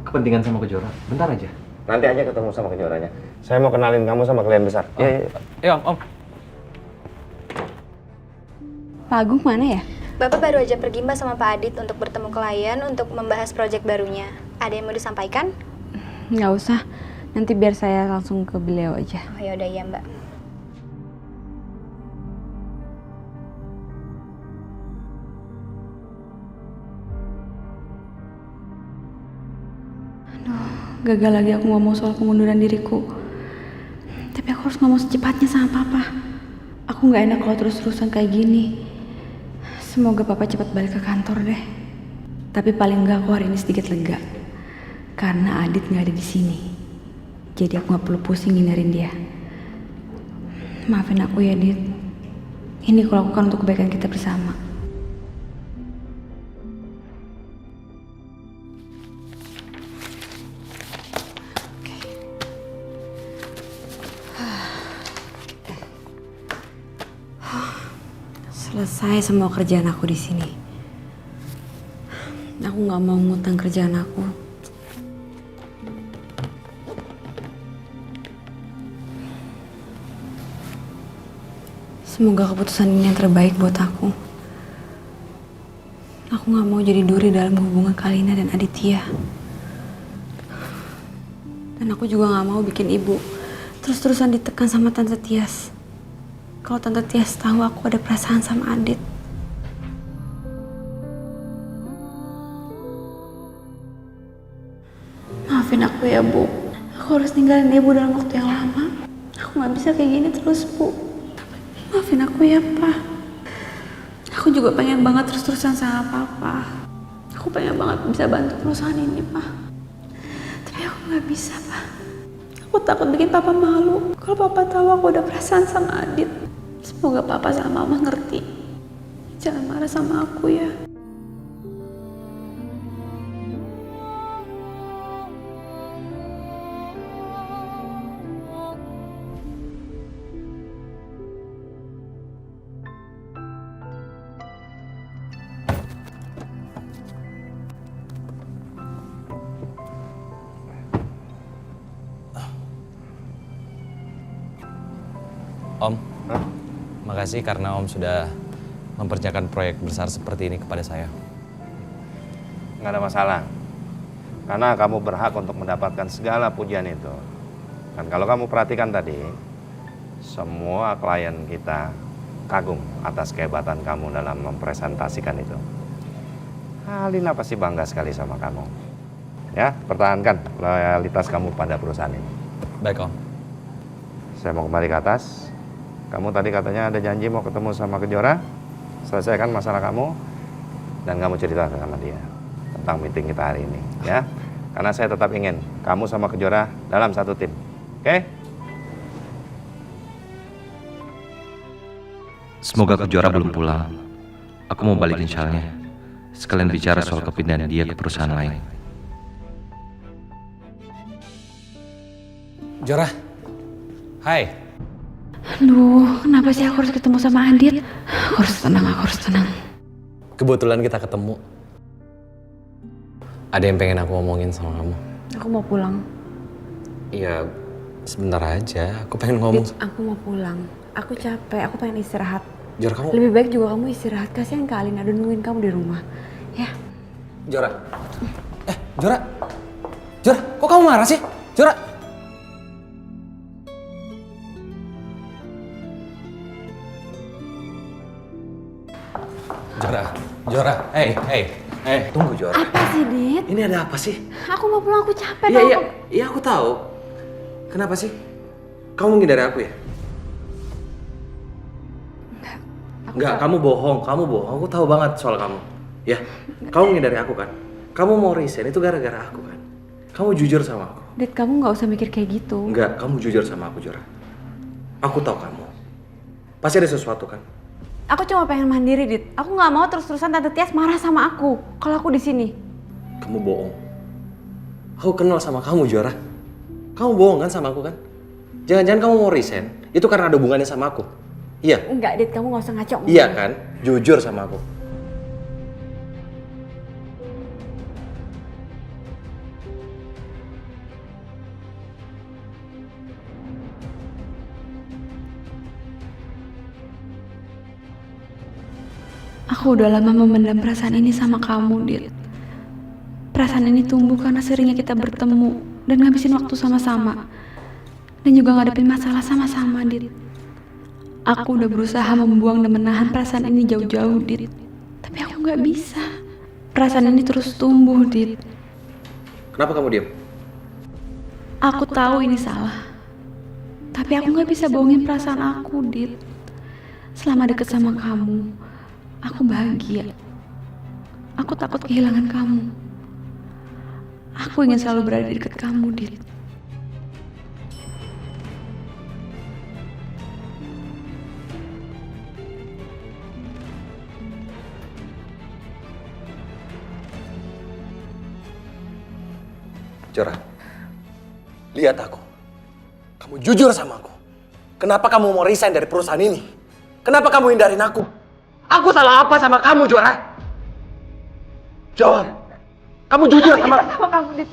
kepentingan sama Kejora. Bentar aja. Nanti aja ketemu sama Kejoranya. Saya mau kenalin kamu sama klien besar. Iya. Ya, Om. Pak Agung mana ya? Bapak baru aja pergi Mbak sama Pak Adit untuk bertemu klien untuk membahas proyek barunya. Ada yang mau disampaikan? Nggak usah. Nanti biar saya langsung ke beliau aja. Oh yaudah ya Mbak. Gagal lagi aku ngomong soal pengunduran diriku. Tapi aku harus ngomong secepatnya sama Papa. Aku nggak enak kalau terus-terusan kayak gini. Semoga Papa cepat balik ke kantor deh. Tapi paling nggak aku hari ini sedikit lega. Karena Adit nggak ada di sini. Jadi aku nggak perlu pusing ngindarin dia. Maafin aku ya, Dit. Ini aku lakukan untuk kebaikan kita bersama. Selesai semua kerjaan aku di sini. Aku nggak mau ngutang kerjaan aku. Semoga keputusan ini yang terbaik buat aku. Aku gak mau jadi duri dalam hubungan Kalina dan Aditya. Dan aku juga gak mau bikin ibu terus-terusan ditekan sama Tante Tias. Kalau Tante Tias tahu aku ada perasaan sama Adit. Maafin aku ya, Bu. Aku harus ninggalin ibu dalam waktu yang lama. Aku gak bisa kayak gini terus, Bu. Maafin aku ya, Pak. Aku juga pengen banget terus-terusan sama Papa. Aku pengen banget bisa bantu perusahaan ini, Pak. Tapi aku gak bisa, Pak. Aku takut bikin Papa malu kalau Papa tahu aku udah perasaan sama Adit. Semoga Papa sama Mama ngerti. Jangan marah sama aku ya. Om, makasih karena Om sudah mempercayakan proyek besar seperti ini kepada saya. Nggak ada masalah. Karena kamu berhak untuk mendapatkan segala pujian itu. Dan kalau kamu perhatikan tadi, semua klien kita kagum atas kehebatan kamu dalam mempresentasikan itu. Alina pasti bangga sekali sama kamu. Ya, pertahankan loyalitas kamu pada perusahaan ini. Baik, Om. Saya mau kembali ke atas. Kamu tadi katanya ada janji mau ketemu sama Kejora. Selesaikan masalah kamu dan kamu cerita sama dia tentang meeting kita hari ini, ya. Karena saya tetap ingin kamu sama Kejora dalam satu tim. Oke? Semoga Kejora belum pulang. Aku mau balikin Shalnya. Sekalian bicara soal kepindahan dia ke perusahaan lain. Jora. Hai. Aduh, kenapa sih aku harus ketemu sama Adit? Aku harus tenang. Kebetulan kita ketemu. Ada yang pengen aku ngomongin sama kamu. Aku mau pulang. Iya, sebentar aja. Aku pengen ngomong. Aku mau pulang. Aku capek, aku pengen istirahat. Jora, kamu... Lebih baik juga kamu istirahat. Kasihan Kak Alina udah nungguin kamu di rumah. Ya. Jora. Jora. Jora, kok kamu marah sih? Jora. Jora, tunggu Jora. Apa sih, Dit? Ini ada apa sih? Aku mau pulang, aku capek. Iya aku tahu. Kenapa sih? Kamu menghindari aku ya? Enggak, kamu bohong. Aku tahu banget soal kamu. Ya, kamu menghindari aku kan? Kamu mau resign itu gara-gara aku kan? Kamu jujur sama aku. Dit, kamu nggak usah mikir kayak gitu. Enggak, kamu jujur sama aku, Jora. Aku tahu kamu. Pasti ada sesuatu kan? Aku cuma pengen mandiri, Dit. Aku nggak mau terus-terusan Tante Tias marah sama aku kalau aku di sini. Kamu bohong. Aku kenal sama kamu, Jora. Kamu bohong kan sama aku kan? Jangan-jangan kamu mau resign, itu karena ada hubungannya sama aku. Iya? Enggak, Dit. Kamu nggak usah ngaco. Iya kan? Jujur sama aku. Aku udah lama memendam perasaan ini sama kamu, Dit. Perasaan ini tumbuh karena seringnya kita bertemu dan ngabisin waktu sama-sama. Dan juga ngadepin masalah sama-sama, Dit. Aku udah berusaha membuang dan menahan perasaan ini jauh-jauh, Dit. Tapi aku gak bisa. Perasaan ini terus tumbuh, Dit. Kenapa kamu diam? Aku tahu ini salah. Tapi aku gak bisa bohongin perasaan aku, Dit. Selama deket sama kamu, aku bahagia. Aku takut kehilangan kamu. Aku ingin selalu berada di dekat kamu, Dit. Jora, lihat aku. Kamu jujur sama aku. Kenapa kamu mau resign dari perusahaan ini? Kenapa kamu hindarin aku? Aku salah apa sama kamu, Jora? Jawab. Kamu jujur sama kamu, Dit.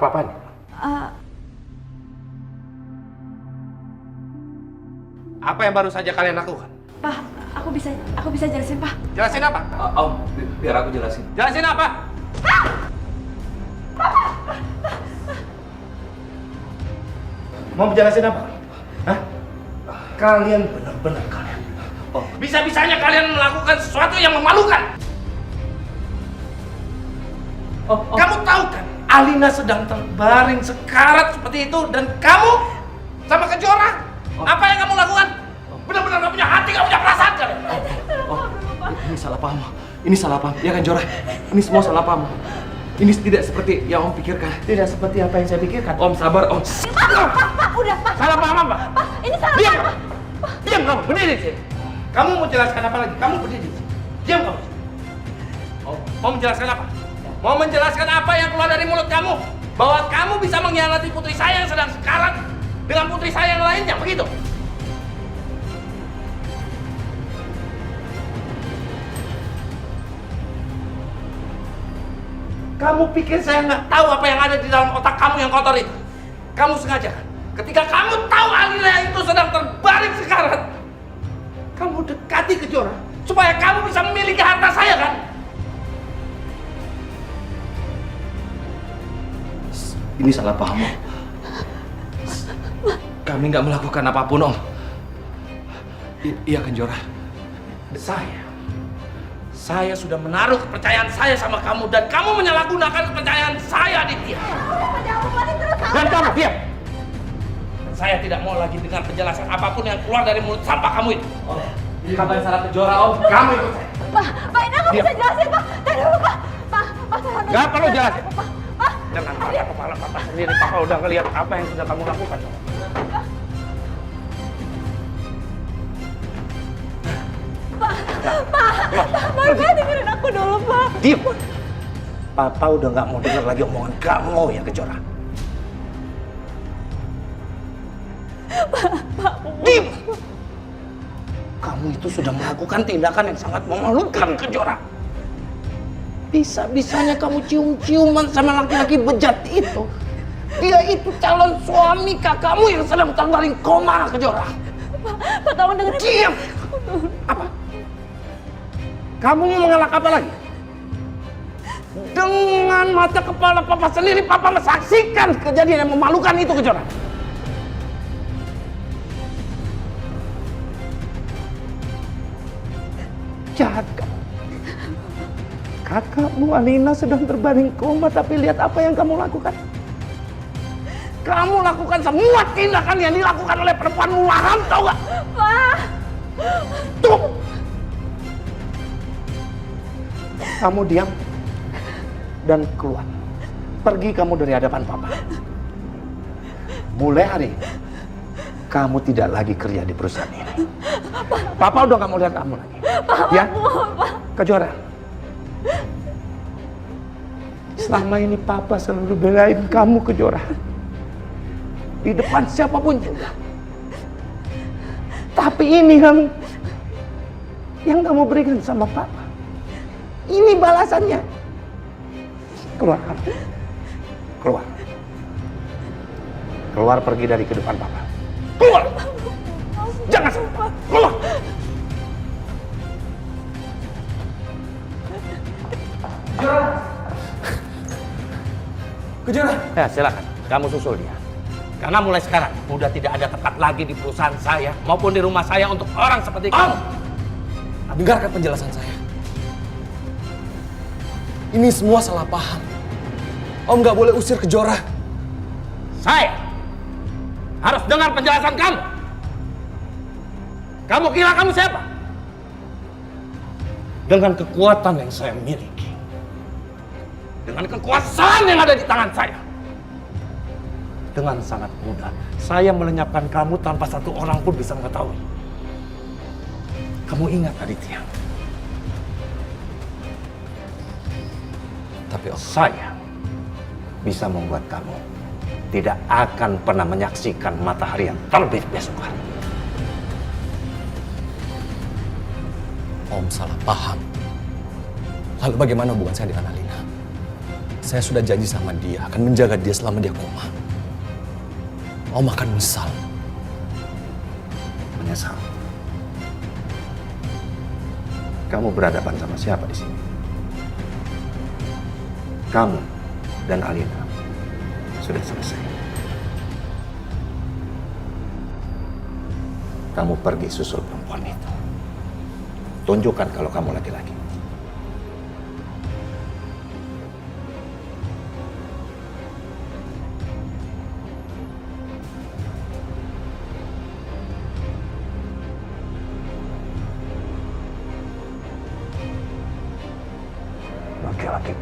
Apa-apaan? Apa yang baru saja kalian lakukan? Pak, aku bisa jelasin, Pak. Jelasin apa? Om, biar aku jelasin. Jelasin apa? Mau jelasin apa? Hah? Kalian benar-benar kalian. Oh, bisa-bisanya kalian melakukan sesuatu yang memalukan. Kamu tahu kan, Alina sedang terbaring sekarat seperti itu dan kamu sama Kejora. Apa yang kamu lakukan? Benar-benar gak punya hati, gak punya perasaan kalian. Ini salah paham. Ini salah paham. Ya kan, Jora? Ini semua salah paham. Ini tidak seperti yang Om pikirkan. Tidak seperti apa yang saya pikirkan. Om, sabar, Om. Pak, udah, Pak. Salah paham apa? Pak, ini salah Diam! Pak. Diam kamu, berdiri sini. Kamu mau jelaskan apa lagi? Kamu berdiri sini. Diam kamu. Mau menjelaskan apa? Mau menjelaskan apa yang keluar dari mulut kamu? Bahwa kamu bisa mengkhianati putri saya yang sedang sekarat dengan putri saya yang lainnya, begitu? Kamu pikir saya nggak tahu apa yang ada di dalam otak kamu yang kotor itu? Kamu sengaja kan? Ketika kamu tahu Alina itu sedang terbaring sekarat, kamu dekati Kejora supaya kamu bisa memiliki harta saya kan? Ini salah paham, Om. Kami nggak melakukan apapun, Om. Iya kan, Jora? Saya sudah menaruh kepercayaan saya sama kamu dan kamu menyalahgunakan kepercayaan saya, Aditya. Dan kamu diam. Dan saya tidak mau lagi dengar penjelasan apapun yang keluar dari mulut sampah kamu itu. Ini kabar salah Kejora, Om. Kamu ikut saya. Pak, ini aku bisa jelasin, Pak. Tadi dulu, Pak. Pak, saya Gak perlu jelasin. Jangan marah kepala papa sendiri. Papa udah ngelihat apa yang sudah kamu lakukan. Pak, dengerin aku dulu, Pak. Diam. Papa udah nggak mau dengar lagi omongan kamu ya, Kejora. Diam. Kamu itu sudah melakukan tindakan yang sangat memalukan, Kejora. Bisa-bisanya kamu cium-ciuman sama laki-laki bejat itu. Dia itu calon suami kakakmu yang sedang terbaring koma, Kejora. Pak, tolong dengerin. Diam. Apa? Kamu mau mengelak apa lagi? Dengan mata kepala papa sendiri, papa menyaksikan kejadian yang memalukan itu, Kejora. Jahat kamu. Kakakmu Alina sedang terbaring koma, tapi lihat apa yang kamu lakukan. Kamu lakukan semua tindakan yang dilakukan oleh perempuan murahan, tau gak? Pak. Tuh. Kamu diam dan keluar. Pergi kamu dari hadapan papa. Mulai hari ini, kamu tidak lagi kerja di perusahaan ini. Papa udah gak mau lihat kamu lagi. Ya? Kejora. Selama ini papa selalu belain kamu, Kejora. Di depan siapapun juga. Tapi ini yang kamu berikan sama papa. Ini balasannya. Keluar kamu. Keluar. Keluar, pergi dari kehidupan papa. Keluar. Jangan sampai. Keluar. Kejora. Ya, silakan. Kamu susul dia. Karena mulai sekarang udah tidak ada tempat lagi di perusahaan saya maupun di rumah saya untuk orang seperti kamu. Dengarkan penjelasan saya. Ini semua salah paham. Om nggak boleh usir Kejora. Saya harus dengar penjelasan kamu. Kamu kira kamu siapa? Dengan kekuatan yang saya miliki, dengan kekuasaan yang ada di tangan saya, dengan sangat mudah saya melenyapkan kamu tanpa satu orang pun bisa mengetahui. Kamu ingat, Aditya? Tapi saya bisa membuat kamu tidak akan pernah menyaksikan matahari yang terbit besok hari. Om salah paham. Lalu bagaimana hubungan saya dengan Alina? Saya sudah janji sama dia akan menjaga dia selama dia koma. Om akan menyesal. Menyesal. Kamu berhadapan sama siapa di sini? Kamu dan Alina sudah selesai. Kamu pergi susul perempuan itu. Tunjukkan kalau kamu laki-laki. Laki-laki.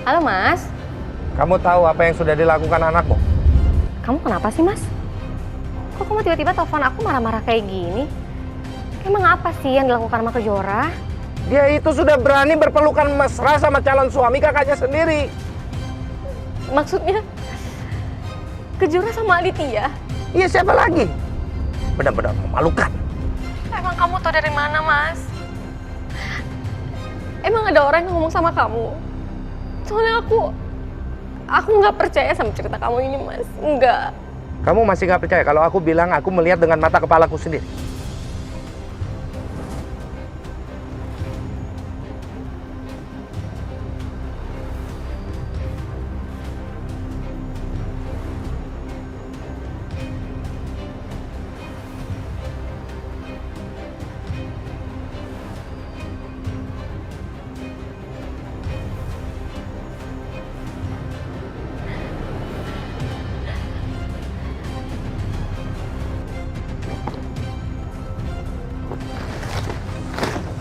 Halo Mas, Kamu tahu apa yang sudah dilakukan anakmu? kamu kenapa sih Mas? Kok kamu tiba-tiba telepon aku marah-marah kayak gini? Emang apa sih yang dilakukan sama Kejora? Dia itu sudah berani berpelukan mesra sama calon suami kakaknya sendiri. Maksudnya Kejora sama Aditya? Iya, siapa lagi? Benar-benar memalukan. Emang kamu tahu dari mana Mas? Emang ada orang yang ngomong sama kamu? Soalnya aku nggak percaya sama cerita kamu ini Mas, nggak. Kamu masih nggak percaya kalau aku bilang aku melihat dengan mata kepalaku sendiri?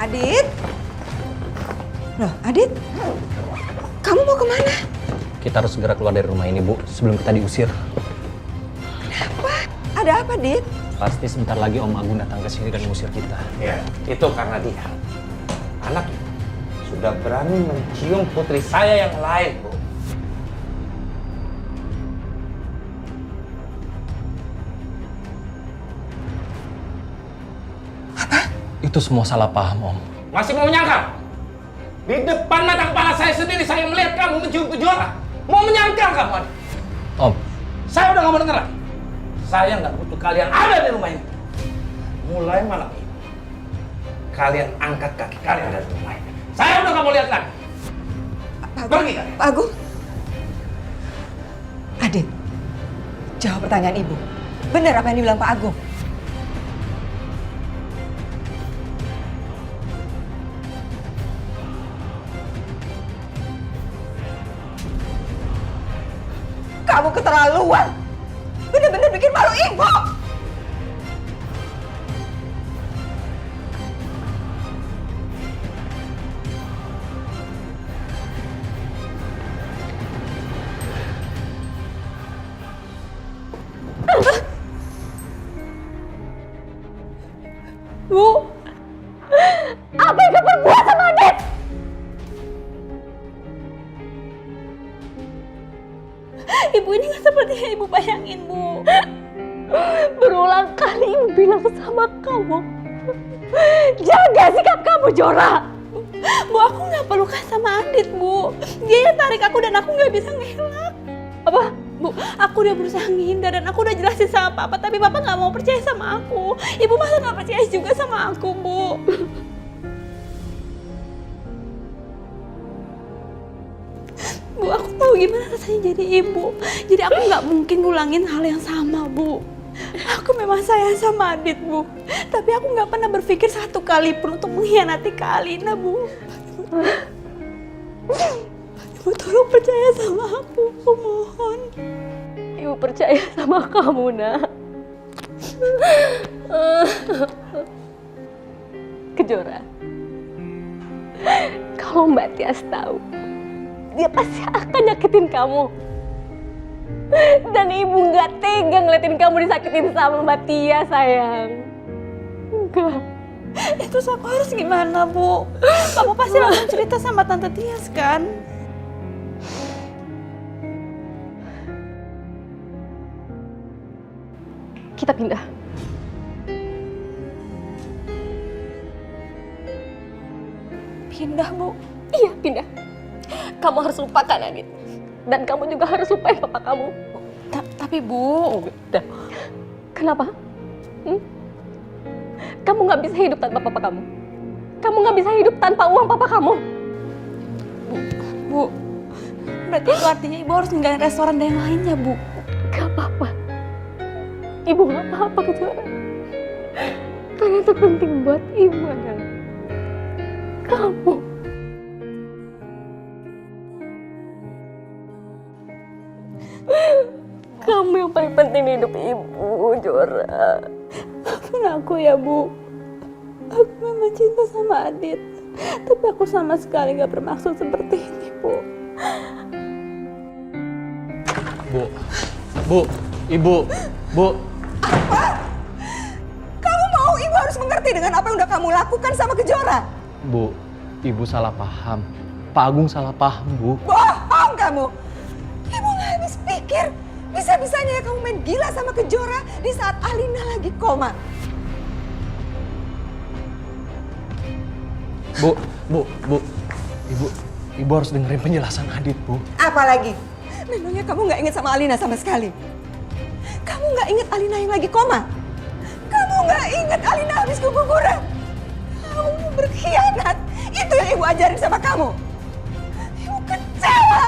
Adit? Loh, Adit? Kamu mau kemana? Kita harus segera keluar dari rumah ini, Bu, sebelum kita diusir. Apa? Ada apa, Dit? Pasti sebentar lagi Om Agung datang ke sini dan mengusir kita. Ya, itu karena dia. Anak itu sudah berani mencium putri saya yang lain, Bu. Itu semua salah paham, Om. Masih mau menyangkal? Di depan mata kepala saya sendiri saya melihat kamu mencium Kejora. Mau menyangkal kamu, Adik? Om, Saya udah nggak mau denger lagi. Saya nggak butuh kalian ada di rumah ini. Mulai malam ini, kalian angkat kaki kalian dari rumah ini. Saya udah nggak mau lihat lagi. Pergi kalian. Pak Agung. Adit, jawab pertanyaan Ibu. Benar apa yang dibilang Pak Agung? Kamu keterlaluan. Bener-bener bikin malu Ibu. Bu, apa yang kamu perbuat sama Adit? Ibu ini nggak seperti yang Ibu bayangin, Bu. Berulang kali Ibu bilang sama kamu, jaga sikap kamu, Jora. Bu, aku nggak pelukan sama Adit, Bu. Dia yang tarik aku dan aku nggak bisa ngelak. Apa? Bu, aku udah berusaha menghindar dan aku udah jelasin sama Papa, tapi Papa nggak mau percaya sama aku. Ibu masa nggak percaya juga sama aku, Bu? Bu, aku tahu gimana rasanya jadi ibu. Jadi aku nggak mungkin ngulangin hal yang sama, Bu. Aku memang sayang sama Adit, Bu. Tapi aku nggak pernah berpikir satu kali pun untuk mengkhianati Kak Alina, Bu. Ibu tolong percaya sama aku mohon. Ibu percaya sama kamu, Nak. Kejora, kalau Mbak Tias tahu, dia pasti akan nyakitin kamu. Dan Ibu nggak tega ngeliatin kamu disakitin sama Mbak Tia, sayang. Enggak. Itu aku harus gimana, Bu? Kamu pasti langsung cerita sama Tante Tias, kan? Kita pindah. Pindah, Bu. Iya, pindah. Kamu harus lupakan Adit. Dan kamu juga harus lupain papa kamu. Tapi Bu... Udah. Kenapa? Kamu nggak bisa hidup tanpa papa kamu. Kamu nggak bisa hidup tanpa uang papa kamu. Bu, berarti itu artinya Ibu harus ninggalin restoran dan yang lainnya, Bu. Gak apa-apa. Ibu gak apa-apa Kejuara. Karena yang terpenting buat Ibu adalah kamu. Kamu yang paling penting di hidup Ibu, Jora. Maafin aku ya, Bu. Aku memang cinta sama Adit. Tapi aku sama sekali gak bermaksud seperti ini, Bu. Ibu. Kamu mau Ibu harus mengerti dengan apa yang udah kamu lakukan sama Kejora? Bu, Ibu salah paham. Pak Agung salah paham, Bu. Bohong kamu! Ibu gak habis pikir. Bisa-bisanya ya kamu main gila sama Kejora di saat Alina lagi koma. Bu. Ibu harus dengerin penjelasan Adit, Bu. Apalagi? Memangnya kamu gak ingat sama Alina sama sekali? Kamu gak ingat Alina yang lagi koma? Kamu gak ingat Alina habis keguguran? Kamu berkhianat. Itu yang Ibu ajarin sama kamu. Ibu kecewa.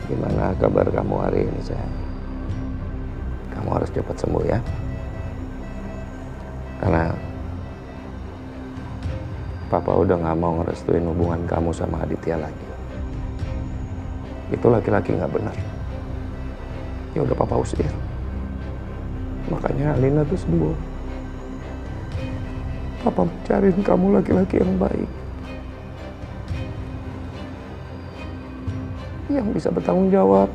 Gimana kabar kamu hari ini, sayang? Kamu harus cepat sembuh ya. Karena Papa udah gak mau ngerestuin hubungan kamu sama Aditya lagi. Itu laki-laki gak benar. Ya udah Papa usir. Makanya Alina tuh sembuh. Papa cariin kamu laki-laki yang baik. Yang bisa bertanggung jawab,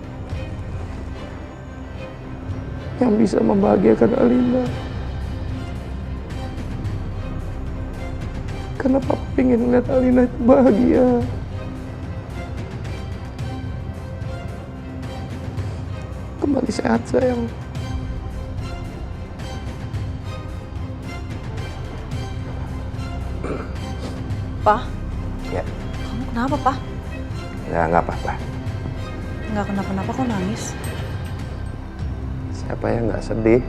yang bisa membahagiakan Alina. Karena Papa ingin lihat Alina itu bahagia. Kembali sehat, sayang. Pa? Ya. Kamu kenapa, Pa? Ya, nggak apa-apa. Nggak kenapa-napa kok nangis? Siapa yang nggak sedih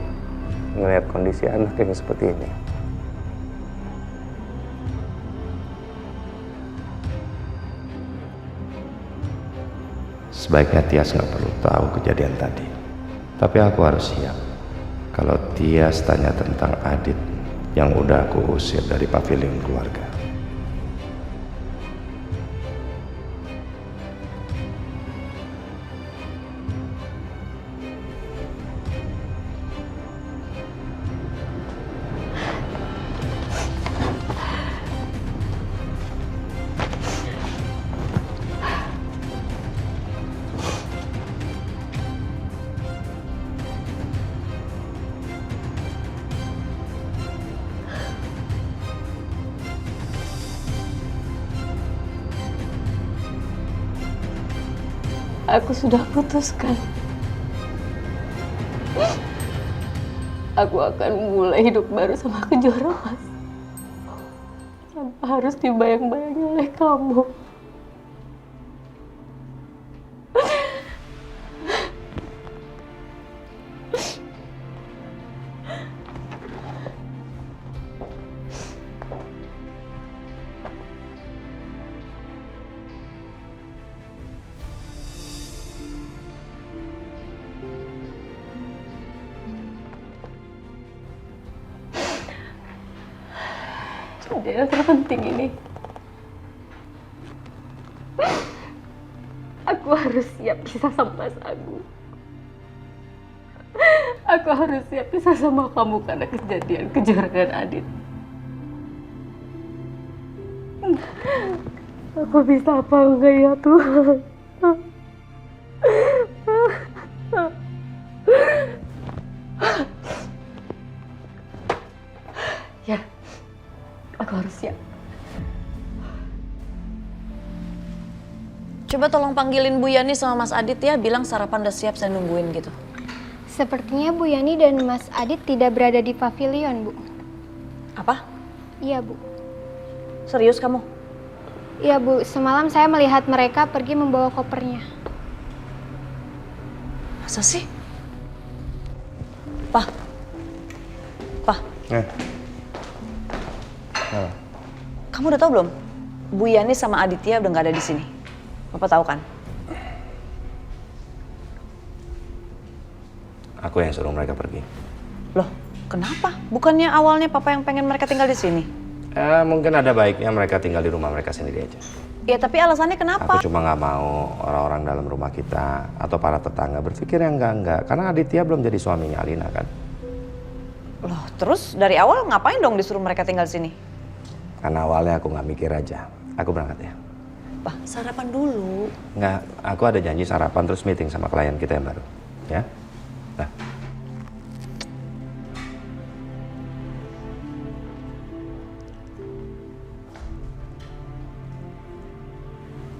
ngelihat kondisi anak yang seperti ini? Sebaiknya Tias nggak perlu tahu kejadian tadi. Tapi aku harus siap. Kalau Tias tanya tentang Adit yang udah aku usir dari pavilion keluarga. Aku sudah putuskan. Aku akan mulai hidup baru sama Kejora, Mas. Tanpa harus dibayang-bayangi oleh kamu. Dan yang terpenting ini, aku harus siap pisah sama Mas Agung. Aku harus siap pisah sama kamu karena kejadian Kejora dan Adit. Aku bisa apa enggak ya Tuhan? Ya, Aku harus siap. Coba tolong panggilin Bu Yani sama Mas Adit ya, bilang sarapan udah siap, saya nungguin gitu. Sepertinya Bu Yani dan Mas Adit tidak berada di pavilion, Bu. Apa? Iya, Bu. Serius kamu? Iya, Bu. Semalam saya melihat mereka pergi membawa kopernya. Masa sih? Pak. Kamu udah tahu belum? Bu Yani sama Aditya udah nggak ada di sini. Bapak tahu kan? Aku yang suruh mereka pergi. Loh, kenapa? Bukannya awalnya Papa yang pengen mereka tinggal di sini? Mungkin ada baiknya mereka tinggal di rumah mereka sendiri aja. Ya, tapi alasannya kenapa? Aku cuma nggak mau orang-orang dalam rumah kita atau para tetangga berpikir yang enggak. Karena Aditya belum jadi suaminya Alina kan. Loh, terus dari awal ngapain dong disuruh mereka tinggal di sini? Karena awalnya aku nggak mikir aja. Aku berangkat ya. Pak, sarapan dulu. Nggak, aku ada janji sarapan terus meeting sama klien kita yang baru. Ya? Nah.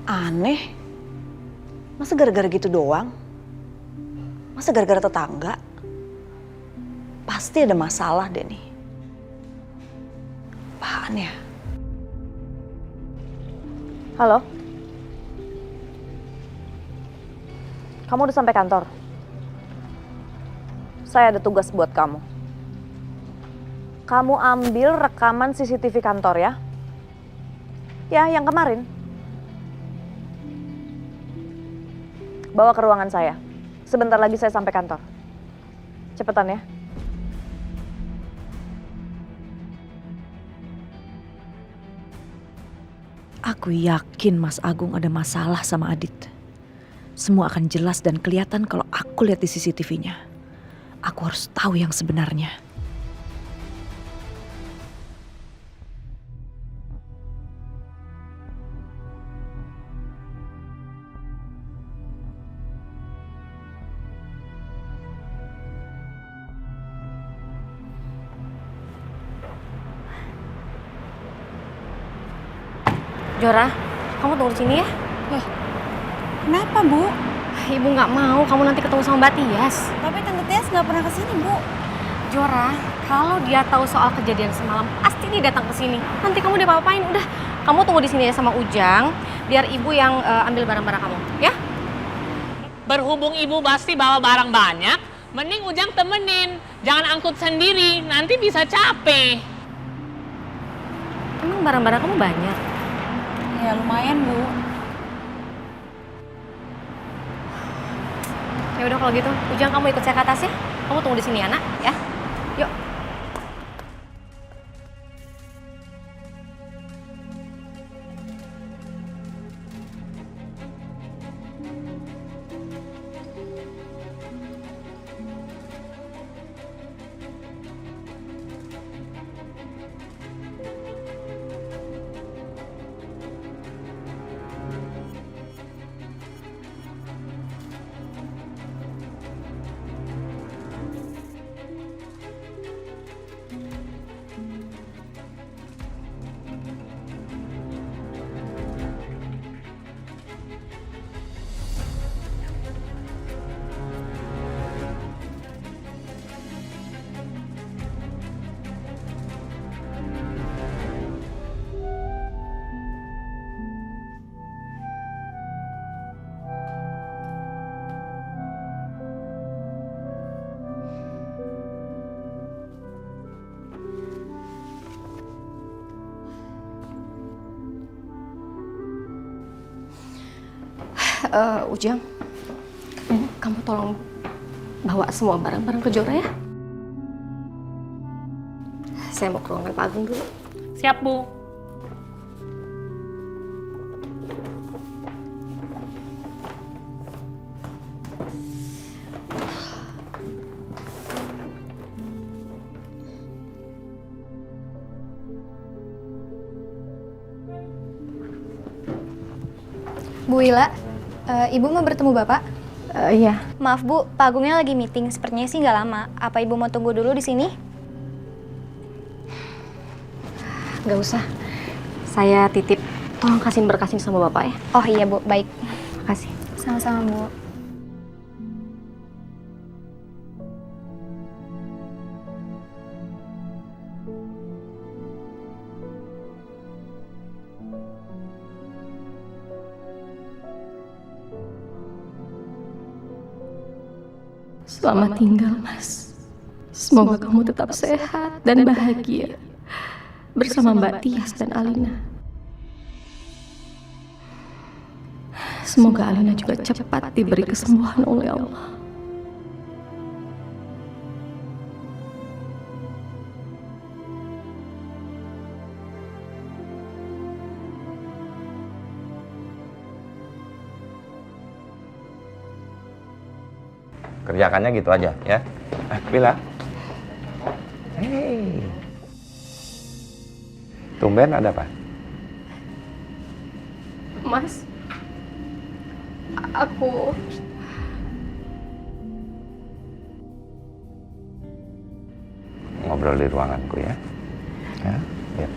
Aneh. Masa gara-gara gitu doang? Masa gara-gara tetangga? Pasti ada masalah deh nih. Apaan ya? Halo? Kamu udah sampai kantor? Saya ada tugas buat kamu. Kamu ambil rekaman CCTV kantor ya. Ya, yang kemarin. Bawa ke ruangan saya. Sebentar lagi saya sampai kantor. Cepetan ya. Aku yakin Mas Agung ada masalah sama Adit. Semua akan jelas dan kelihatan kalau aku lihat di CCTV-nya. Aku harus tahu yang sebenarnya. Jora, kamu tunggu di sini ya. Loh, kenapa, Bu? Ibu nggak mau kamu nanti ketemu sama Mbak Tias. Tapi Tante Tias nggak pernah kesini, Bu. Jora, kalau dia tahu soal kejadian semalam, pasti dia datang ke sini. Nanti kamu diapa-apain. Udah, kamu tunggu di sini ya sama Ujang, biar ibu yang ambil barang-barang kamu, ya? Berhubung ibu pasti bawa barang banyak, mending Ujang temenin. Jangan angkut sendiri, nanti bisa capek. Emang barang-barang kamu banyak? Ya lumayan, Bu. Ya udah kalau gitu, Ujang kamu ikut saya ke atas ya. Kamu tunggu di sini ya, Nak, ya. Yuk. Ujang, kamu tolong bawa semua barang-barang ke Jora ya. Saya mau ke ruangan Pak Agung dulu. Siap, Bu. Bu Wila, Ibu mau bertemu Bapak? Iya. Maaf Bu, Pak Agungnya lagi meeting. Sepertinya sih nggak lama. Apa Ibu mau tunggu dulu di sini? Nggak usah. Saya titip, tolong kasihin berkasnya sama Bapak ya. Oh iya Bu, baik. Makasih. Sama-sama Bu. Selamat tinggal, Mas. Semoga kamu tetap sehat dan bahagia bersama Mbak Tias dan Alina. Semoga Alina juga cepat diberi kesembuhan oleh Allah. Kerjakannya gitu aja ya. Bila. Hei. Tumben ada apa? Mas, aku ngobrol di ruanganku ya. Ya. Ya.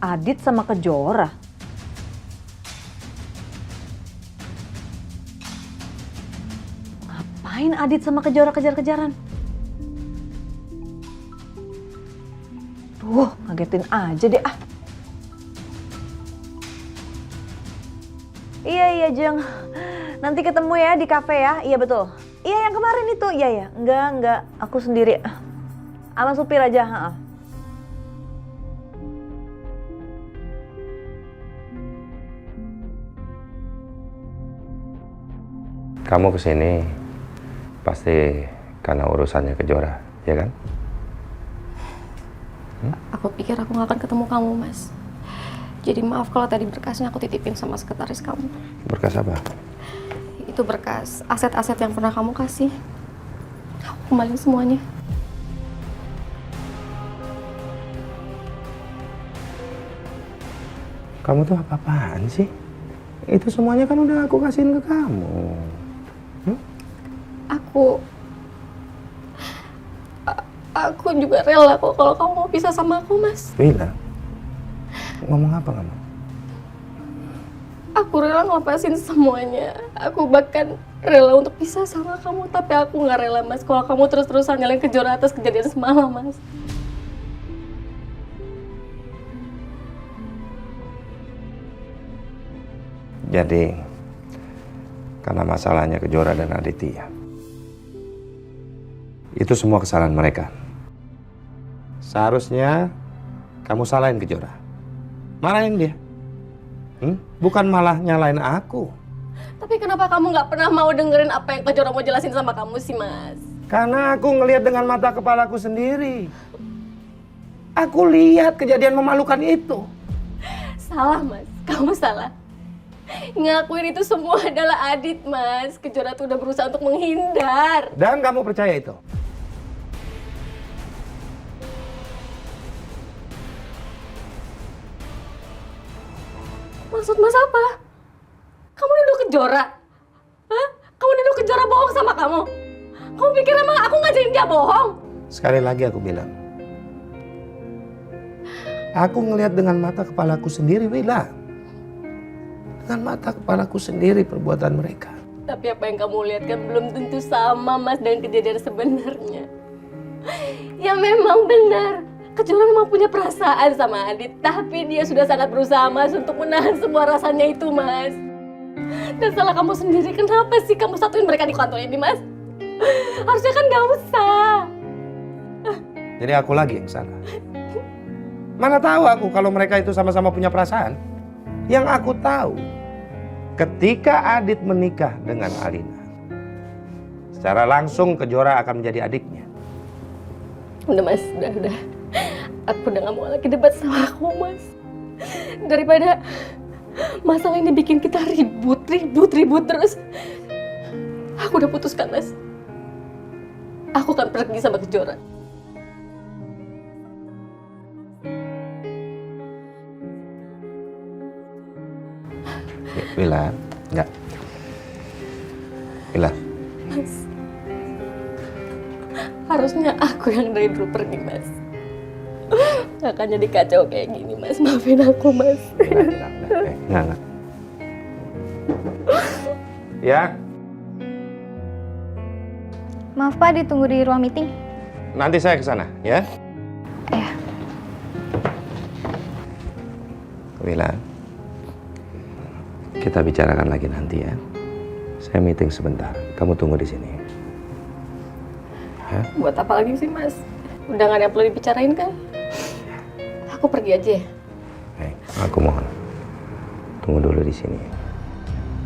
Adit sama Kejora? Ngapain Adit sama Kejora kejar-kejaran? Tuh, ngagetin aja deh ah. Iya Jeng, nanti ketemu ya di kafe ya. Iya betul. Iya yang kemarin itu, iya ya. Enggak, aku sendiri. Sama supir aja. Kamu kesini pasti karena urusannya Kejora, ya kan? Aku pikir aku gak akan ketemu kamu, Mas. Jadi maaf kalau tadi berkasnya aku titipin sama sekretaris kamu. Berkas apa? Itu berkas aset-aset yang pernah kamu kasih. Aku kembaliin semuanya. Kamu tuh apa-apaan sih? Itu semuanya kan udah aku kasihin ke kamu. Aku juga rela kok kalau kamu mau pisah sama aku, Mas. Bila, ngomong apa kamu? Aku rela ngelepasin semuanya. Aku bahkan rela untuk pisah sama kamu. Tapi aku gak rela, Mas, kalau kamu terus-terusan nyalain Kejora atas kejadian semalam, Mas. Jadi, karena masalahnya Kejora dan Aditya, itu semua kesalahan mereka. Seharusnya kamu salahin Kejora, marahin dia, bukan malah nyalain aku. Tapi kenapa kamu gak pernah mau dengerin apa yang Kejora mau jelasin sama kamu sih, Mas? Karena aku ngelihat dengan mata kepalaku sendiri. Aku lihat kejadian memalukan itu. Salah, Mas. Kamu salah. Ngakuin itu semua adalah Adit, Mas. Kejora tuh udah berusaha untuk menghindar. Dan kamu percaya itu? Maksud Mas apa? Kamu nuduh Kejora? Hah? Kamu nuduh Kejora bohong sama kamu? Kamu pikir emang aku ngajarin dia bohong? Sekali lagi aku bilang, aku ngelihat dengan mata kepalaku sendiri, Wila. Dengan mata kepalaku sendiri perbuatan mereka. Tapi apa yang kamu lihat kan belum tentu sama, Mas, dengan kejadian sebenarnya. Ya memang benar, Kejora memang punya perasaan sama Adit. Tapi dia sudah sangat berusaha, Mas, untuk menahan semua rasanya itu, Mas. Dan salah kamu sendiri, kenapa sih kamu satuin mereka di kantor ini, Mas? Harusnya kan gak usah. Jadi aku lagi yang salah. Mana tahu aku kalau mereka itu sama-sama punya perasaan. Yang aku tahu, ketika Adit menikah dengan Alina, secara langsung Kejora akan menjadi adiknya. Udah, Mas, udah. Aku udah gak mau lagi debat sama aku, Mas. Daripada masalah ini bikin kita ribut terus. Aku udah putuskan, Mas. Aku akan pergi sama Kejora. Wila, enggak. Wila. Mas, harusnya aku yang dari dulu pergi, Mas. Gak akan jadi kacau kayak gini, Mas. Maafin aku, Mas. Enggak. Ya, Maaf Pak, ditunggu di ruang meeting. nanti saya ke sana, ya. Iya. Wila, kita bicarakan lagi nanti ya. Saya meeting sebentar. Kamu tunggu di sini. Ya? Buat apa lagi sih, Mas? Udah gak ada yang perlu dibicarain kan? Aku pergi aja ya. Aku mohon. Tunggu dulu di sini.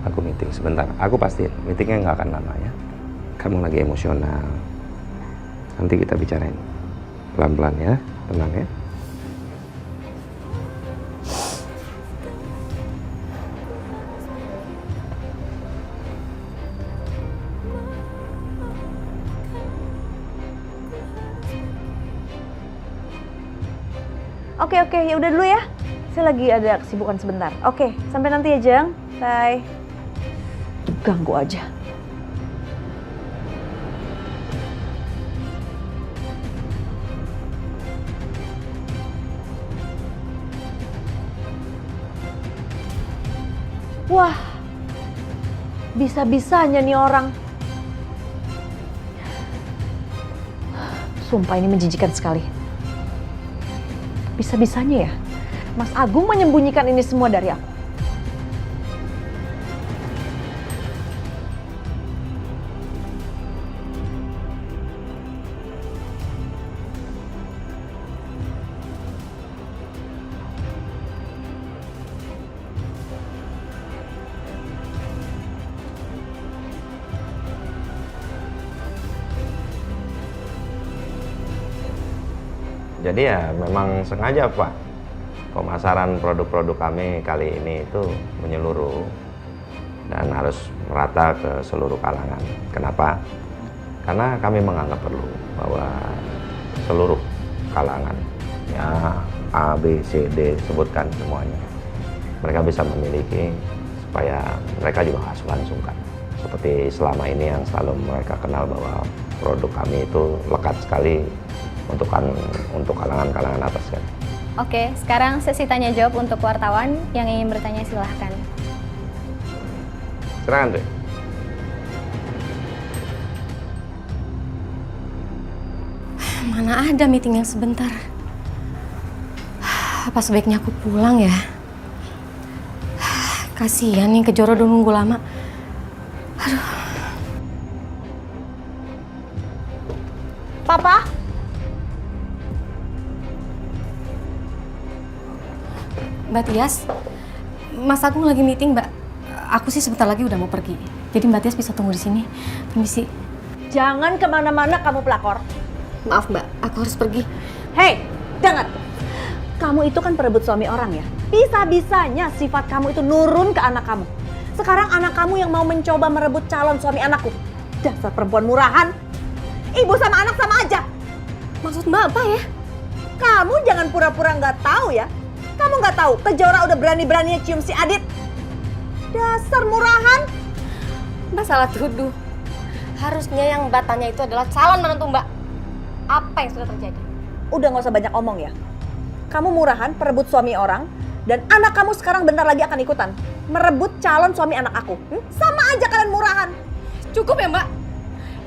Aku meeting sebentar. Aku pasti meetingnya nggak akan lama ya. Kamu lagi emosional. Nanti kita bicarain pelan-pelan ya, tenang ya. Oke, ya udah dulu ya. Saya lagi ada kesibukan sebentar. Oke, sampai nanti ya, Jang. Bye. Ganggu aja. Wah, bisa-bisanya nih orang. Sumpah ini menjijikan sekali. Bisa-bisanya ya, Mas Agung menyembunyikan ini semua dari aku. Jadi ya memang sengaja Pak, pemasaran produk-produk kami kali ini itu menyeluruh dan harus merata ke seluruh kalangan. Kenapa? Karena kami menganggap perlu bahwa seluruh kalangan, ya A, B, C, D, sebutkan semuanya, mereka bisa memiliki supaya mereka juga nggak sungkan-sungkan. Seperti selama ini yang selalu mereka kenal bahwa produk kami itu lekat sekali untuk kalangan-kalangan atas kan. Oke, sekarang sesi tanya jawab untuk wartawan yang ingin bertanya silahkan. Silakan Dre. Mana ada meeting yang sebentar. Apa sebaiknya aku pulang ya? Kasihan nih Kejora udah nunggu lama. Aduh. Papa? Mbak Tias, Mas Agung lagi meeting, Mbak. Aku sih sebentar lagi udah mau pergi. Jadi Mbak Tias bisa tunggu di sini. Permisi. Jangan kemana-mana kamu pelakor. Maaf Mbak, aku harus pergi. Hei, dengar. Kamu itu kan perebut suami orang ya. Bisa-bisanya sifat kamu itu nurun ke anak kamu. Sekarang anak kamu yang mau mencoba merebut calon suami anakku. Dasar perempuan murahan. Ibu sama anak sama aja. Maksud Mbak apa ya? Kamu jangan pura-pura nggak tahu ya. Kamu nggak tahu, Kejora udah berani-beraninya cium si Adit. Dasar murahan. Mbak salah tuduh. Harusnya yang Mbak tanya itu adalah calon menantu Mbak. Apa yang sudah terjadi? Udah nggak usah banyak omong ya. Kamu murahan, perebut suami orang, dan anak kamu sekarang bentar lagi akan ikutan merebut calon suami anak aku. Sama aja kalian murahan. Cukup ya Mbak?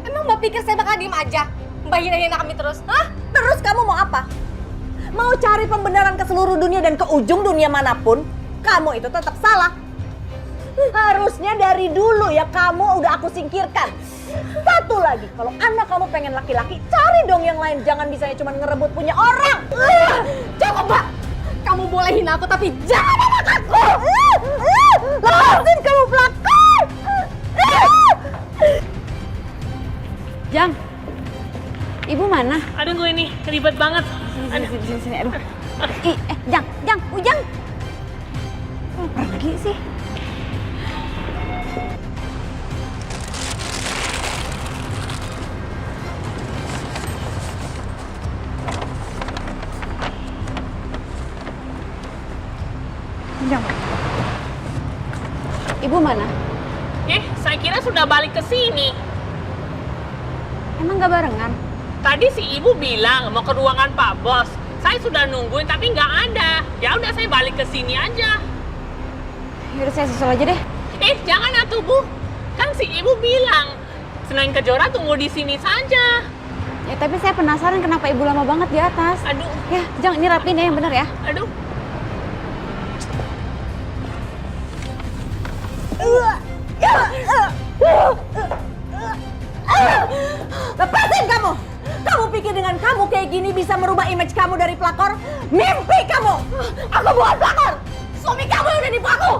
Emang Mbak pikir saya bakal diem aja? Mbak hina-hina kami terus? Hah? Terus kamu mau apa? Mau cari pembenaran ke seluruh dunia dan ke ujung dunia manapun, kamu itu tetap salah. Harusnya dari dulu ya kamu udah aku singkirkan. Satu lagi, kalau anak kamu pengen laki-laki, cari dong yang lain. Jangan bisanya cuma ngerebut punya orang. Cukup Mbak! Kamu boleh hina aku tapi jangan anak aku! Lepasin kamu pelakor! Jang, Ibu mana? Aduh gue ini ribet banget. Sini, aduh. Jang, Ujang. Pergi sih. udah balik ke sini. Emang gak barengan? Tadi si ibu bilang mau ke ruangan Pak Bos. Saya sudah nungguin tapi nggak ada. Ya udah saya balik ke sini aja. Yaudah saya susul aja deh. Jangan atuh Bu. Kan si ibu bilang Selain Kejora tunggu di sini saja. Ya tapi saya penasaran kenapa ibu lama banget di atas. Aduh. Ya, jangan ini rapiin ya yang bener ya. Aduh. Lepasin kamu! Kamu pikir dengan kamu kayak gini bisa merubah image kamu dari pelakor? Mimpi kamu! Aku bukan pelakor! Suami kamu yang udah nipu aku!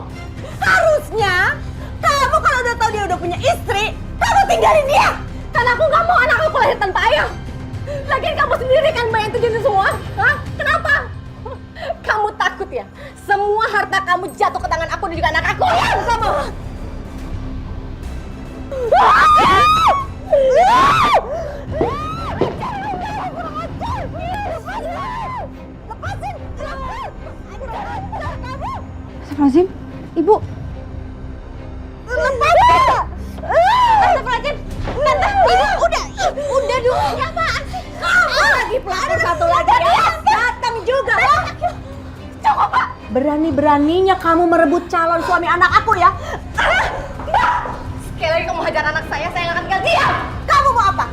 Harusnya kamu kalau udah tahu dia udah punya istri, kamu tinggalin dia! Karena aku nggak mau anak aku lahir tanpa ayah! Lagian kamu sendiri kan yang terjadi semua? Hah? Kenapa? Kamu takut ya? Semua harta kamu jatuh ke tangan aku dan juga anak aku. Ya, kamu! Astagfirullahaladzim, Ibu. Astagfirullahaladzim, Tante, Ibu udah dulu. Ya apaan sih? Kamu lagi pelakor satu lagi ya? Datang juga. Cukup, Pak. Berani-beraninya kamu merebut calon suami anak aku ya? Sekali lagi kamu hajar anak saya nggak akan tinggal diam. Kamu mau apa?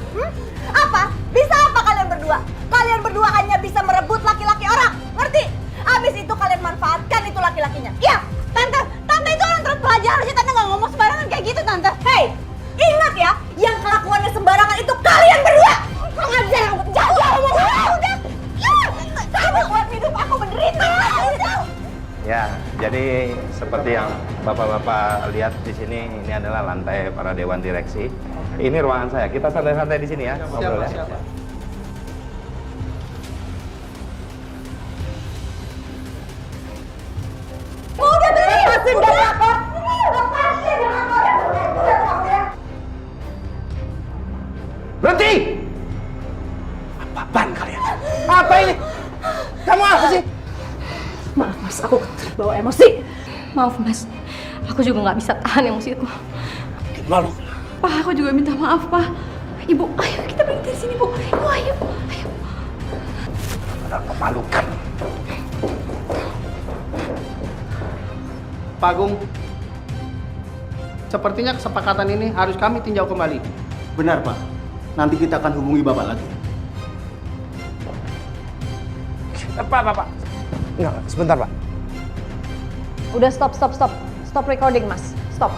Apa? Bisa apa kalian berdua? Kalian berdua hanya bisa merebut laki-laki orang, ngerti? Abis itu kalian manfaatkan itu laki-lakinya. Iya, Tante itu orang terpelajar. Harusnya Tante nggak ngomong sembarangan kayak gitu, Tante. Hei, ingat ya, yang kelakuannya sembarangan itu kalian berdua. Pengajar kamu, jangan ngomong. Udah, kamu buat hidup aku menderita. Ya, jadi seperti yang Bapak-bapak lihat di sini, ini adalah lantai para dewan direksi. Ini ruangan saya. Kita santai-santai di sini ya, ngobrol ya. Udah lepasin dari aku. Lepasin dari aku. Berhenti! Apaan kalian? Apa ini? Kamu apa sih? Maaf Mas, aku terbawa emosi. Maaf Mas, aku juga nggak bisa tahan emosiku. Bikin malu. Pak, aku juga minta maaf, Pak. Ibu, ayo kita pergi dari sini, Bu. Ibu, ayo. Benar memalukan. Pak Agung, sepertinya kesepakatan ini harus kami tinjau kembali. Benar, Pak. Nanti kita akan hubungi Bapak lagi. Pak. Enggak, sebentar, Pak. Udah stop. Stop recording Mas. Stop.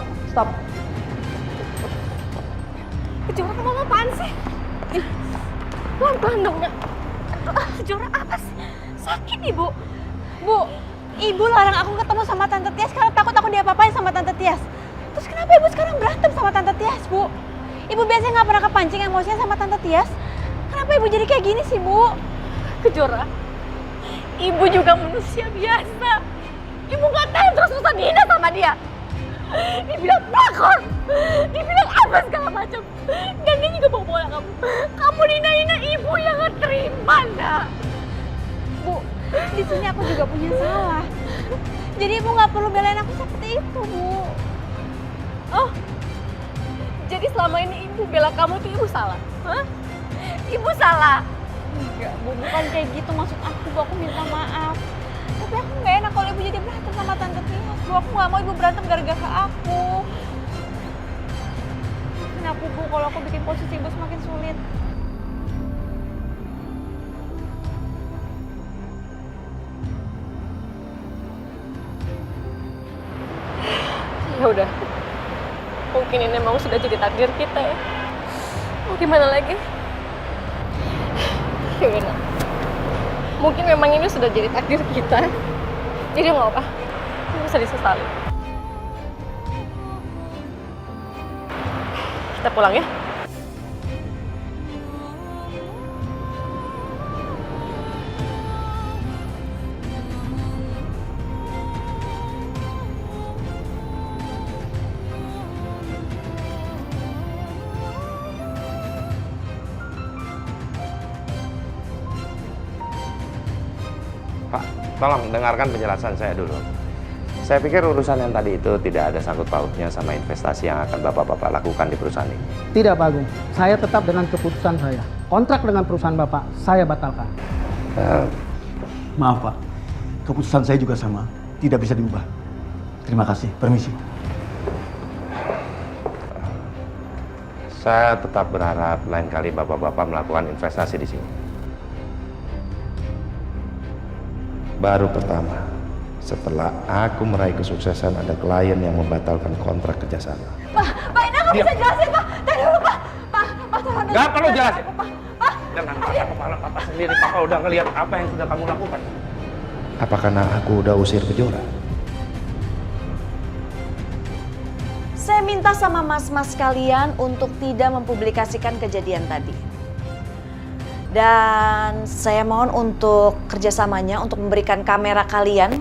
Kejora kamu apaan sih? Pelan-pelan dong ya. Kejora apa sih? Sakit Ibu. Bu, Ibu larang aku ketemu sama Tante Tias karena takut aku diapa-apain sama Tante Tias. Terus kenapa Ibu sekarang berantem sama Tante Tias, Bu? Ibu biasanya nggak pernah kepancing emosinya sama Tante Tias. Kenapa Ibu jadi kayak gini sih, Bu? Kejora, Ibu juga manusia biasa. Ibu nggak tahu terus-terusan dihina sama dia. Dibilang pelakor, dibilang apa segala macam. Dan dia juga bawa kamu. Kamu dihina-hina Ibu yang nggak terima, nak. Bu, di sini aku juga punya salah. Jadi Ibu nggak perlu belain aku seperti itu, Bu. Oh, jadi selama ini Ibu bela kamu tuh Ibu salah? Hah? Ibu salah? Enggak, Bu, bukan kayak gitu maksud aku. Bu, aku minta maaf. Tapi aku nggak enak kalau Ibu jadi berantem sama Tante Tias. Bu, aku nggak mau Ibu berantem gara-gara aku. Kenapa Bu, kalau aku bikin posisi Ibu semakin sulit? Ya udah, mungkin ini memang sudah jadi takdir kita ya. Mau gimana lagi? Ya udah, mungkin memang ini sudah jadi takdir kita. Jadi nggak apa, nggak usah disesali. Kita pulang ya. Pak, tolong dengarkan penjelasan saya dulu. Saya pikir urusan yang tadi itu tidak ada sangkut pautnya sama investasi yang akan Bapak-Bapak lakukan di perusahaan ini. Tidak Pak Agung, saya tetap dengan keputusan saya. Kontrak dengan perusahaan Bapak, saya batalkan. Maaf Pak, keputusan saya juga sama, tidak bisa diubah. Terima kasih, permisi. Saya tetap berharap lain kali Bapak-Bapak melakukan investasi di sini. Baru pertama, setelah aku meraih kesuksesan, ada klien yang membatalkan kontrak kerjasama. Pak, ini aku bisa jelasin, Pak. Tadi dulu, Pak. Pak, tolong. Nggak perlu jelasin. Pak. Jangan pakai kepala Papa sendiri. Papa udah ngelihat apa yang sudah kamu lakukan. Apa karena aku udah usir Kejora? Saya minta sama mas-mas kalian untuk tidak mempublikasikan kejadian tadi. Dan saya mohon untuk kerjasamanya untuk memberikan kamera kalian.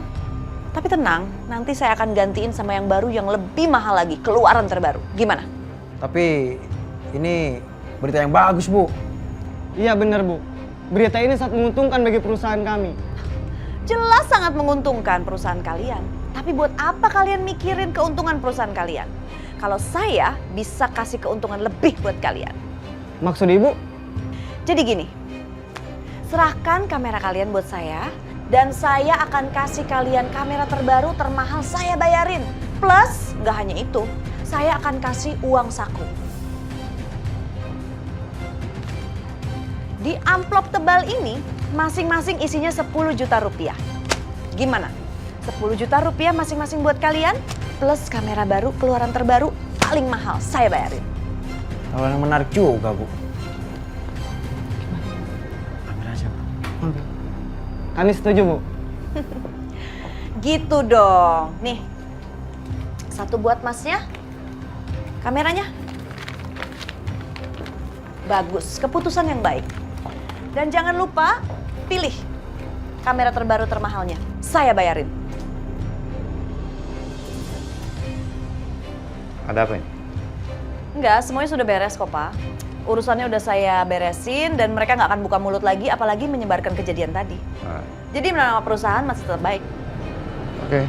Tapi tenang, nanti saya akan gantiin sama yang baru yang lebih mahal lagi, keluaran terbaru. Gimana? Tapi ini berita yang bagus, Bu. Iya benar, Bu. Berita ini sangat menguntungkan bagi perusahaan kami. Jelas sangat menguntungkan perusahaan kalian. Tapi buat apa kalian mikirin keuntungan perusahaan kalian? Kalau saya bisa kasih keuntungan lebih buat kalian. Maksud Ibu? Jadi gini, serahkan kamera kalian buat saya. Dan saya akan kasih kalian kamera terbaru termahal saya bayarin. Plus, gak hanya itu, saya akan kasih uang saku. Di amplop tebal ini, masing-masing isinya 10 juta rupiah. Gimana? 10 juta rupiah masing-masing buat kalian, plus kamera baru, keluaran terbaru, paling mahal, saya bayarin. Tawaran yang menarik juga, Bu. Ambil aja, Bu. Kami setuju, Bu. Gitu dong. Nih, satu buat masnya, kameranya. Bagus, keputusan yang baik. Dan jangan lupa, pilih kamera terbaru termahalnya. Saya bayarin. Ada apa ini? Enggak, semuanya sudah beres kok, Pak. Urusannya udah saya beresin dan mereka nggak akan buka mulut lagi, apalagi menyebarkan kejadian tadi. Jadi nama perusahaan masih tetap baik. Oke,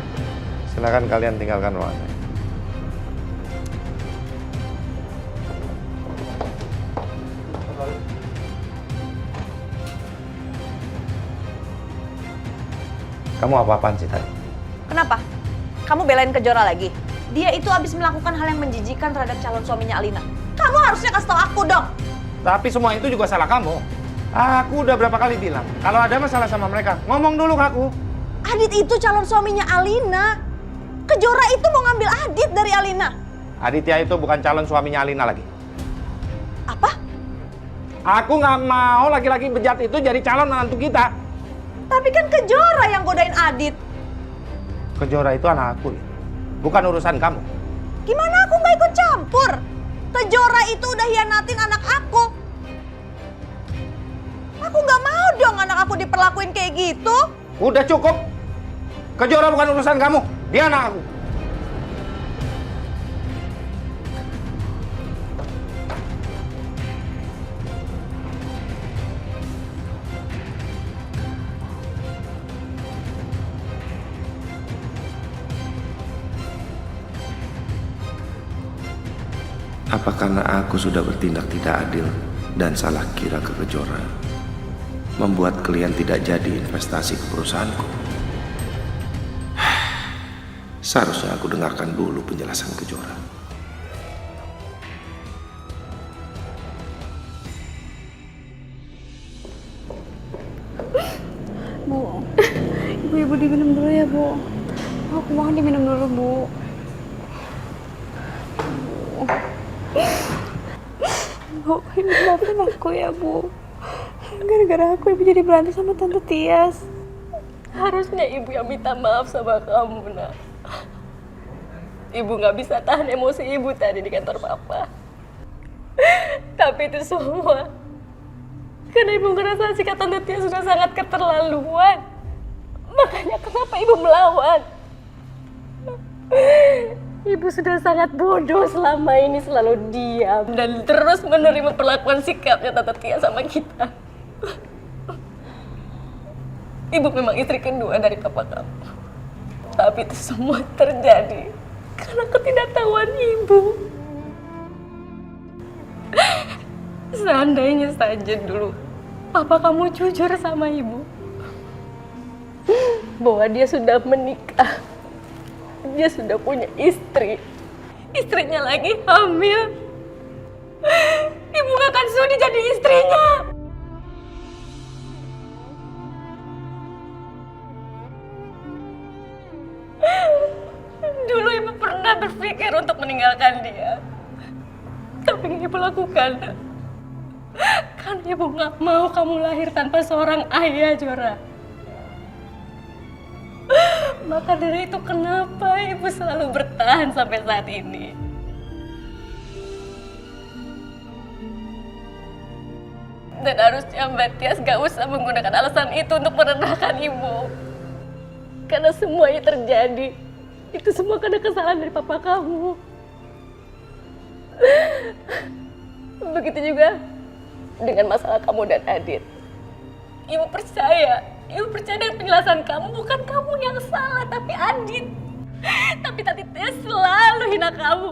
silakan kalian tinggalkan ruangan saya. Kamu apa-apaan sih tadi? Kenapa? Kamu belain Kejora lagi? Dia itu habis melakukan hal yang menjijikan terhadap calon suaminya Alina. Kamu harusnya kasih tau aku dong. Tapi semua itu juga salah kamu. Aku udah berapa kali bilang, kalau ada masalah sama mereka, ngomong dulu ke aku. Adit itu calon suaminya Alina. Kejora itu mau ngambil Adit dari Alina. Aditya itu bukan calon suaminya Alina lagi. Apa? Aku nggak mau laki-laki bejat itu jadi calon menantu kita. Tapi kan Kejora yang godain Adit. Kejora itu anak aku, bukan urusan kamu. Gimana aku nggak ikut campur? Kejora itu udah hianatin anak aku. Aku nggak mau dong anak aku diperlakuin kayak gitu. Udah cukup. Kejora bukan urusan kamu, dia anak aku. Apa karena aku sudah bertindak tidak adil dan salah kira ke Kejora, membuat klien tidak jadi investasi ke perusahaanku? Seharusnya aku dengarkan dulu penjelasan Kejora. Bu, ibu diminum dulu ya, Bu. Aku mohon diminum dulu, Bu. Bu, ibu maafin aku ya, Bu. Gara-gara aku ibu jadi berantem sama Tante Tias. Harusnya ibu yang minta maaf sama kamu, nak. Ibu nggak bisa tahan emosi ibu tadi di kantor papa. Tapi itu semua karena ibu ngerasa sikap Tante Tias sudah sangat keterlaluan. Makanya kenapa ibu melawan? Ibu sudah sangat bodoh selama ini, selalu diam dan terus menerima perlakuan sikapnya Tante Tia sama kita. Ibu memang istri kedua dari papa kamu. Tapi itu semua terjadi karena ketidaktahuan ibu. Seandainya saja dulu papa kamu jujur sama ibu bahwa dia sudah menikah, dia sudah punya istri, istrinya lagi hamil, ibu gak akan sudi jadi istrinya. Dulu ibu pernah berpikir untuk meninggalkan dia, tapi yang ibu lakukan karena ibu gak mau kamu lahir tanpa seorang ayah, Jora. Maka dari itu kenapa ibu selalu bertahan sampai saat ini. Dan harusnya Mbak Tias gak usah menggunakan alasan itu untuk merendahkan ibu. Karena semuanya terjadi, itu semua karena kesalahan dari papa kamu. Begitu juga dengan masalah kamu dan Adit. Ibu percaya dengan penjelasan kamu, bukan kamu yang salah, tapi Adit. Tapi Tati Tias selalu hina kamu,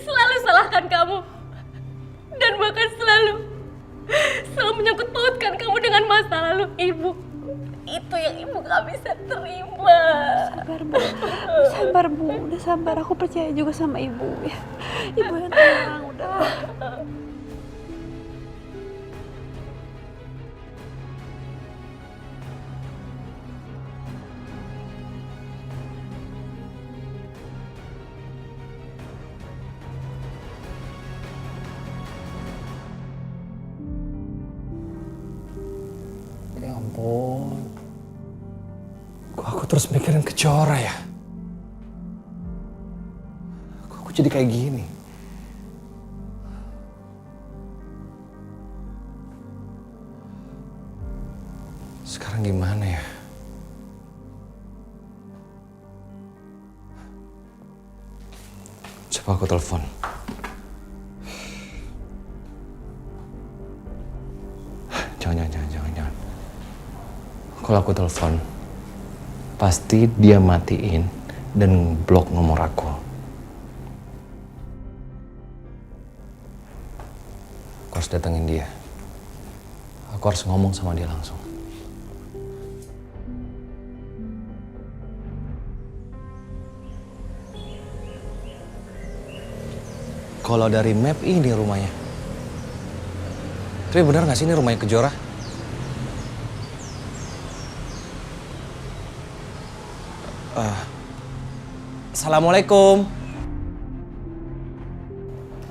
selalu salahkan kamu, dan bahkan selalu menyangkut pautkan kamu dengan masa lalu ibu. Itu yang ibu gak bisa terima. Sabar bu, udah sabar. Aku percaya juga sama ibu ya. Ibu yang tenang, udah. Ya ampun. Kok aku terus mikirin Kejora ya? Kok aku jadi kayak gini? Sekarang gimana ya? Coba aku telepon. Jangan. Kalau aku telepon, pasti dia matiin dan blok nomor aku. Aku harus datengin dia. Aku harus ngomong sama dia langsung. Kalau dari map ini rumahnya. Tapi benar nggak sih ini rumahnya Kejora? Assalamualaikum.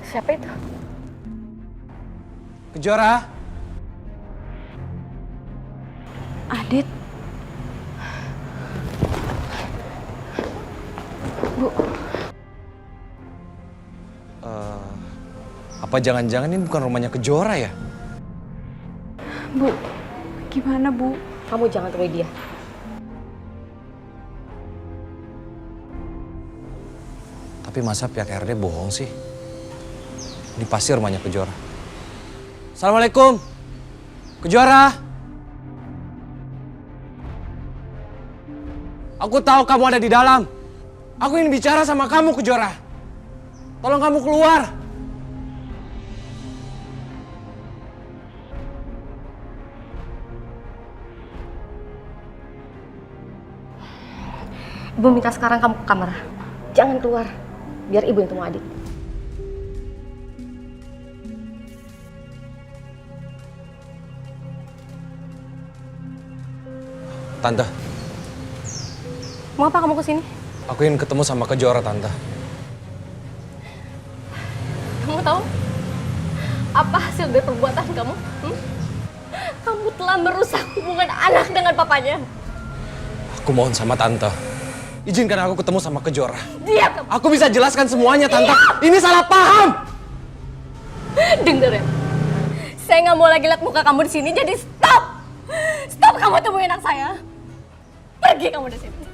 Siapa itu? Kejora. Adit. Bu. Apa jangan-jangan ini bukan rumahnya Kejora ya? Bu, gimana bu? Kamu jangan temui dia. Tapi masa pihak RD bohong sih? Ini pasti rumahnya Kejora. Assalamualaikum. Kejora. Aku tahu kamu ada di dalam. Aku ingin bicara sama kamu, Kejora. Tolong kamu keluar. Ibu minta sekarang kamu ke kamar. Jangan keluar, biar ibu yang temu Adit. Tante. Mau apa kamu kesini? Aku ingin ketemu sama Kejora, Tante. Kamu tahu apa hasil dari perbuatan kamu? Kamu telah merusak hubungan anak dengan papanya. Aku mohon sama Tante. Izinkan aku ketemu sama Kejora. Diam kamu. Aku bisa jelaskan semuanya, Tante. Ini salah paham. Dengar ya. Saya nggak mau lagi lihat muka kamu di sini, jadi stop. Stop kamu temui anak saya. Pergi kamu dari sini.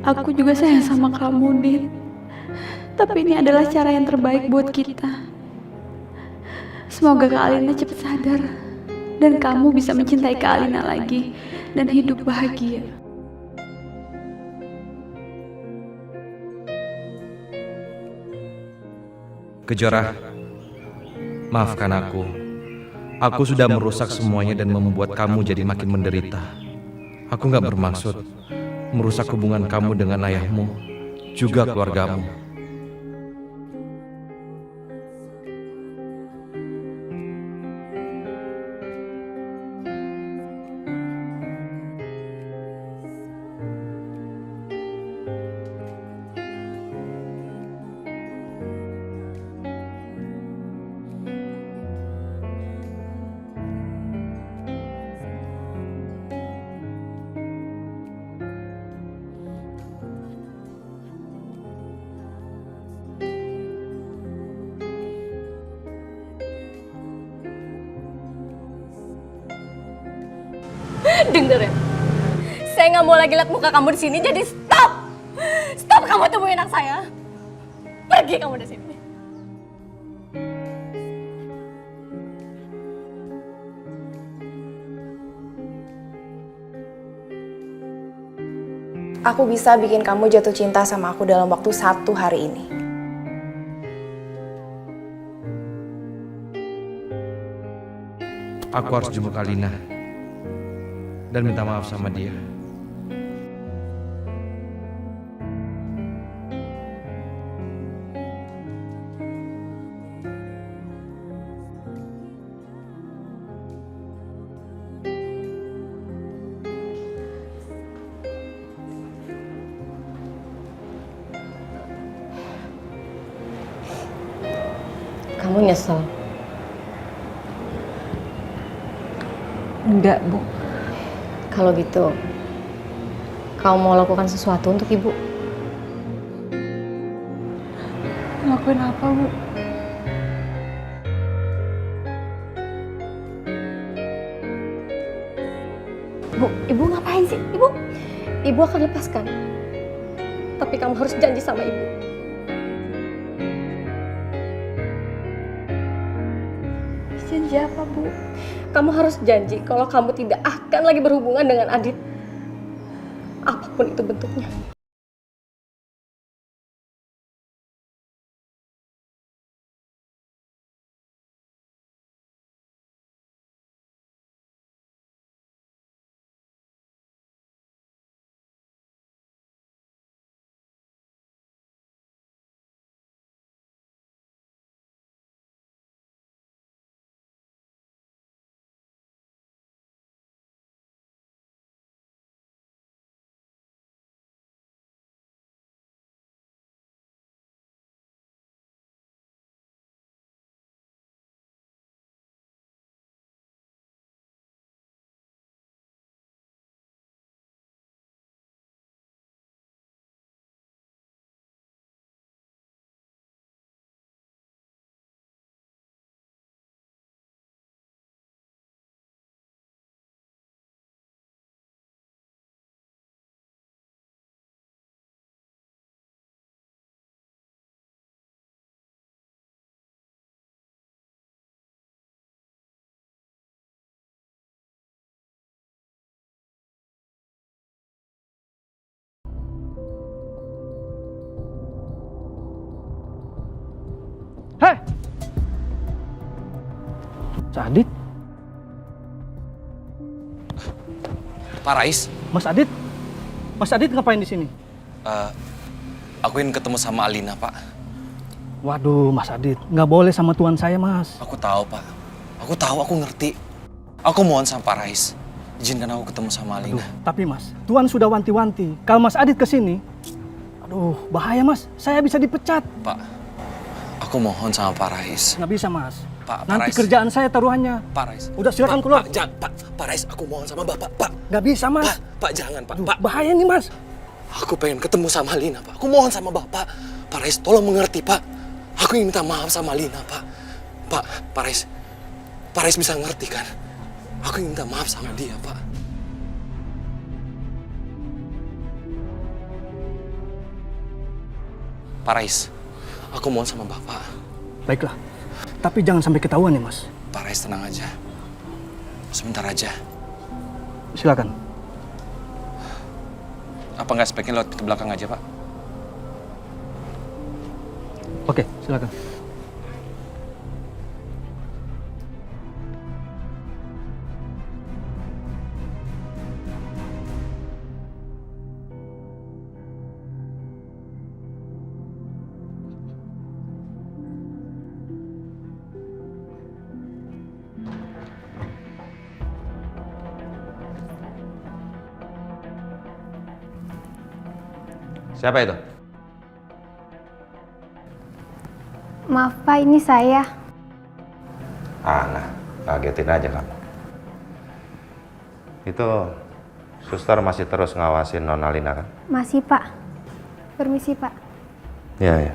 Aku juga sayang sama kamu, Dit. Tapi ini adalah cara yang terbaik buat kita. Semoga Kak Alina cepat sadar dan kamu bisa mencintai Kak Alina lagi dan hidup bahagia. Kejora, maafkan aku. Aku sudah merusak semuanya dan membuat kamu jadi makin menderita. Aku gak bermaksud merusak hubungan kamu dengan ayahmu, juga keluargamu. Dengar ya, saya nggak mau lagi lihat muka kamu di sini. Jadi stop, stop kamu temuin anak saya. Pergi kamu dari sini. Aku bisa bikin kamu jatuh cinta sama aku dalam waktu 1 hari ini. Aku harus jemput Alina dan minta maaf sama dia. Kamu nyesel? Enggak, Bu. Kalau gitu, kamu mau lakukan sesuatu untuk Ibu? Lakuin apa, Bu? Bu, Ibu ngapain sih? Ibu akan lepaskan. Tapi kamu harus janji sama Ibu. Janji apa, Bu? Kamu harus janji kalau kamu tidak akan lagi berhubungan dengan Adit. Apapun itu bentuknya. Hei! Mas Adit? Pak Rais? Mas Adit? Mas Adit ngapain di sini? Aku ingin ketemu sama Alina, Pak. Waduh, Mas Adit, nggak boleh sama tuan saya, Mas. Aku tahu, Pak. Aku tahu, aku ngerti. Aku mohon sama Pak Rais, izinkan aku ketemu sama Alina. Tapi Mas, tuan sudah wanti-wanti. Kalau Mas Adit kesini, aduh, bahaya Mas. Saya bisa dipecat. Pak, aku mohon sama Pak Rais. Nggak bisa, Mas. Pak Nanti Rais. kerjaan saya taruhannya. Pak Rais. Udah silakan keluar. Pak Rais, aku mohon sama Bapak, Pak. Nggak bisa, Mas. Pak, jangan, Pak. Aduh, Pak. bahaya nih, Mas. Aku pengen ketemu sama Alina, Pak. Aku mohon sama Bapak. Pak Rais, tolong mengerti, Pak. Aku ingin minta maaf sama Alina, Pak. Pak Rais. Pak Rais bisa ngerti, kan? Aku ingin minta maaf sama dia, Pak. Pak Rais, aku mohon sama Bapak. Baiklah, tapi jangan sampai ketahuan ya Mas. Pak Rais tenang aja. Sebentar aja. Silakan. Apa nggak sebaiknya lewat ke belakang aja, Pak? Oke, silakan. Siapa itu? Maaf Pak, ini saya. Nah, kagetin aja kamu. Itu suster masih terus ngawasin Nona Lina kan? Masih Pak. Permisi Pak. Iya, iya.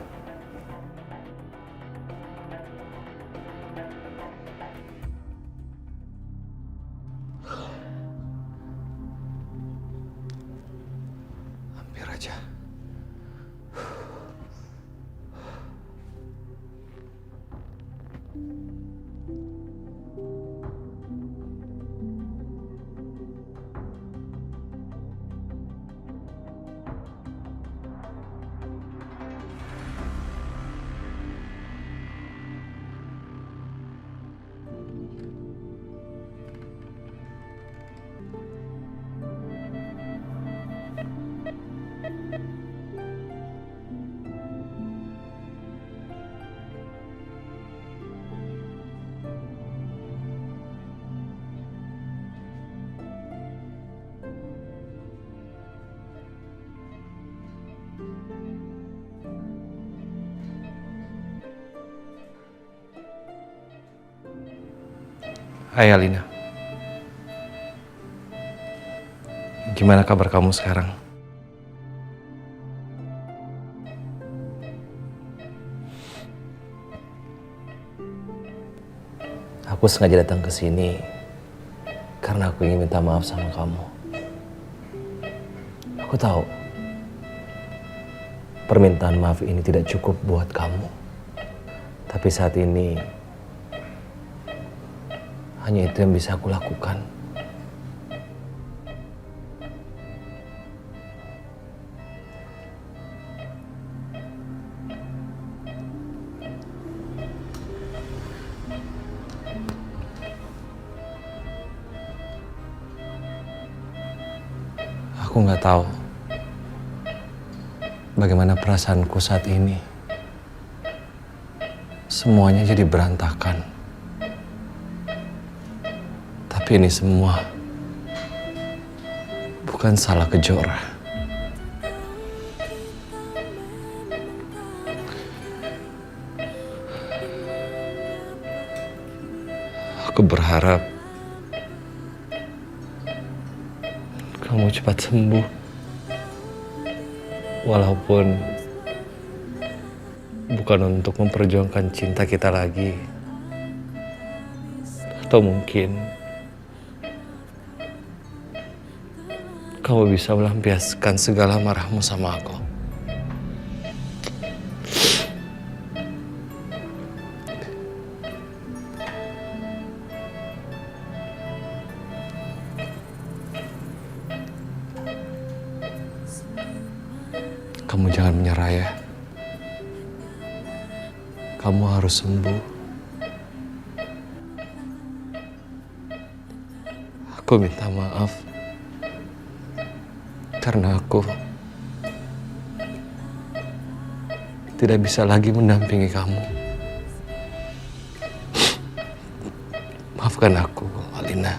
Hampir aja. Hai Alina. Gimana kabar kamu sekarang? Aku sengaja datang ke sini karena aku ingin minta maaf sama kamu. Aku tahu permintaan maaf ini tidak cukup buat kamu. Tapi saat ini hanya itu yang bisa aku lakukan. Aku nggak tahu bagaimana perasaanku saat ini. Semuanya jadi berantakan. Tapi ini semua bukan salah Kejora. Aku berharap kamu cepat sembuh. Walaupun bukan untuk memperjuangkan cinta kita lagi. Atau mungkin kamu bisa melampiaskan segala marahmu sama aku. Kamu jangan menyerah ya. Kamu harus sembuh. Aku minta maaf karena aku tidak bisa lagi mendampingi kamu. Maafkan aku, Alina.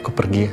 Aku pergi ya.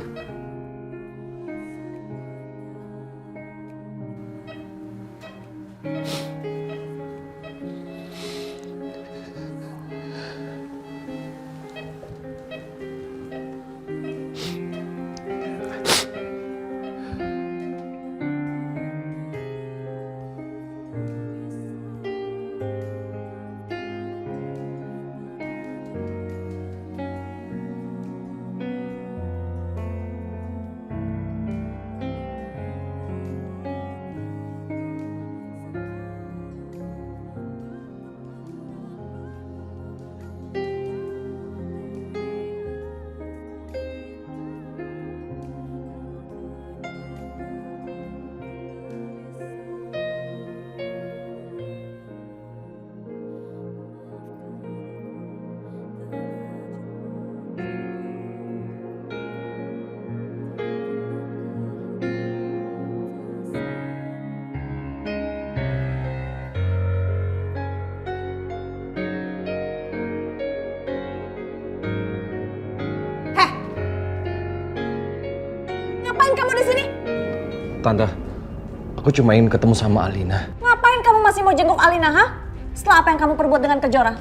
Tante, aku cuma ingin ketemu sama Alina. Ngapain kamu masih mau jenguk Alina, ha? Setelah apa yang kamu perbuat dengan Kejora?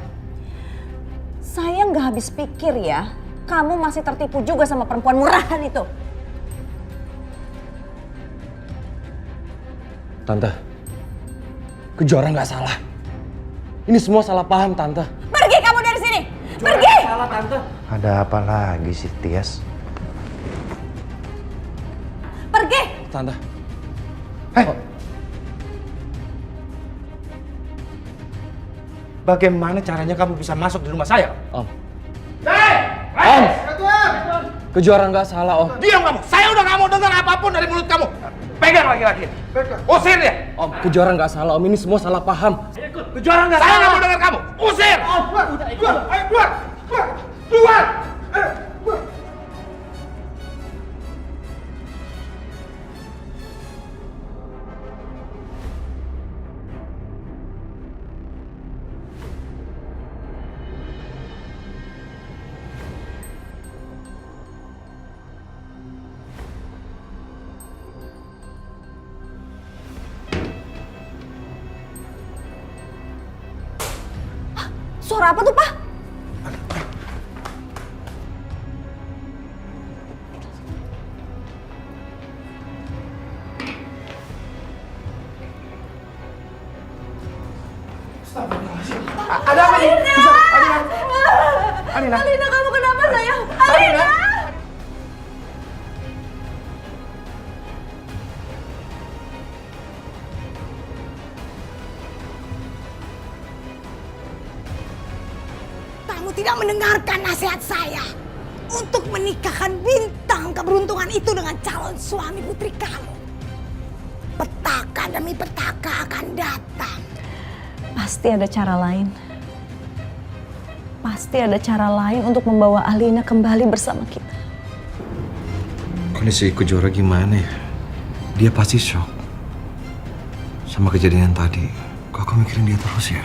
Saya nggak habis pikir ya, kamu masih tertipu juga sama perempuan murahan itu. Tante, Kejora nggak salah. Ini semua salah paham, Tante. Pergi kamu dari sini! Pergi! Salah, Tante. Ada apa lagi sih, Tias? Pergi! Tante. Bagaimana caranya kamu bisa masuk di rumah saya? Om. Om! Kejora nggak salah, Om. Diam kamu! Saya udah nggak mau dengar apapun dari mulut kamu! Pegang laki-laki! Usir dia! Om, Kejora nggak salah, Om. Ini semua salah paham. Kejora nggak salah! Saya nggak mau dengar kamu! Usir! Keluar! Ayo keluar! Keluar! Suara apa tuh, Pak? Ada apa nih? Alina! Alina, kamu kenapa sayang? Alina! Kamu tidak mendengarkan nasihat saya untuk menikahkan bintang keberuntungan itu dengan calon suami putri kamu. Petaka demi petaka akan datang. Pasti ada cara lain. Pasti ada cara lain untuk membawa Alina kembali bersama kita. Kondisi Kejora gimana ya? Dia pasti shock sama kejadian tadi. Kok aku mikirin dia terus ya?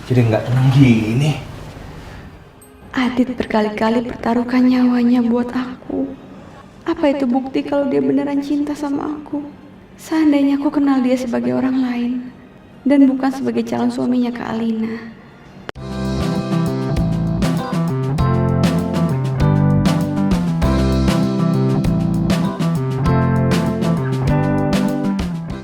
Jadi nggak tenang gini. Adit berkali-kali pertaruhkan nyawanya buat aku. Apa itu bukti kalau dia beneran cinta sama aku? Seandainya aku kenal dia sebagai orang lain dan bukan sebagai calon suaminya ke Alina.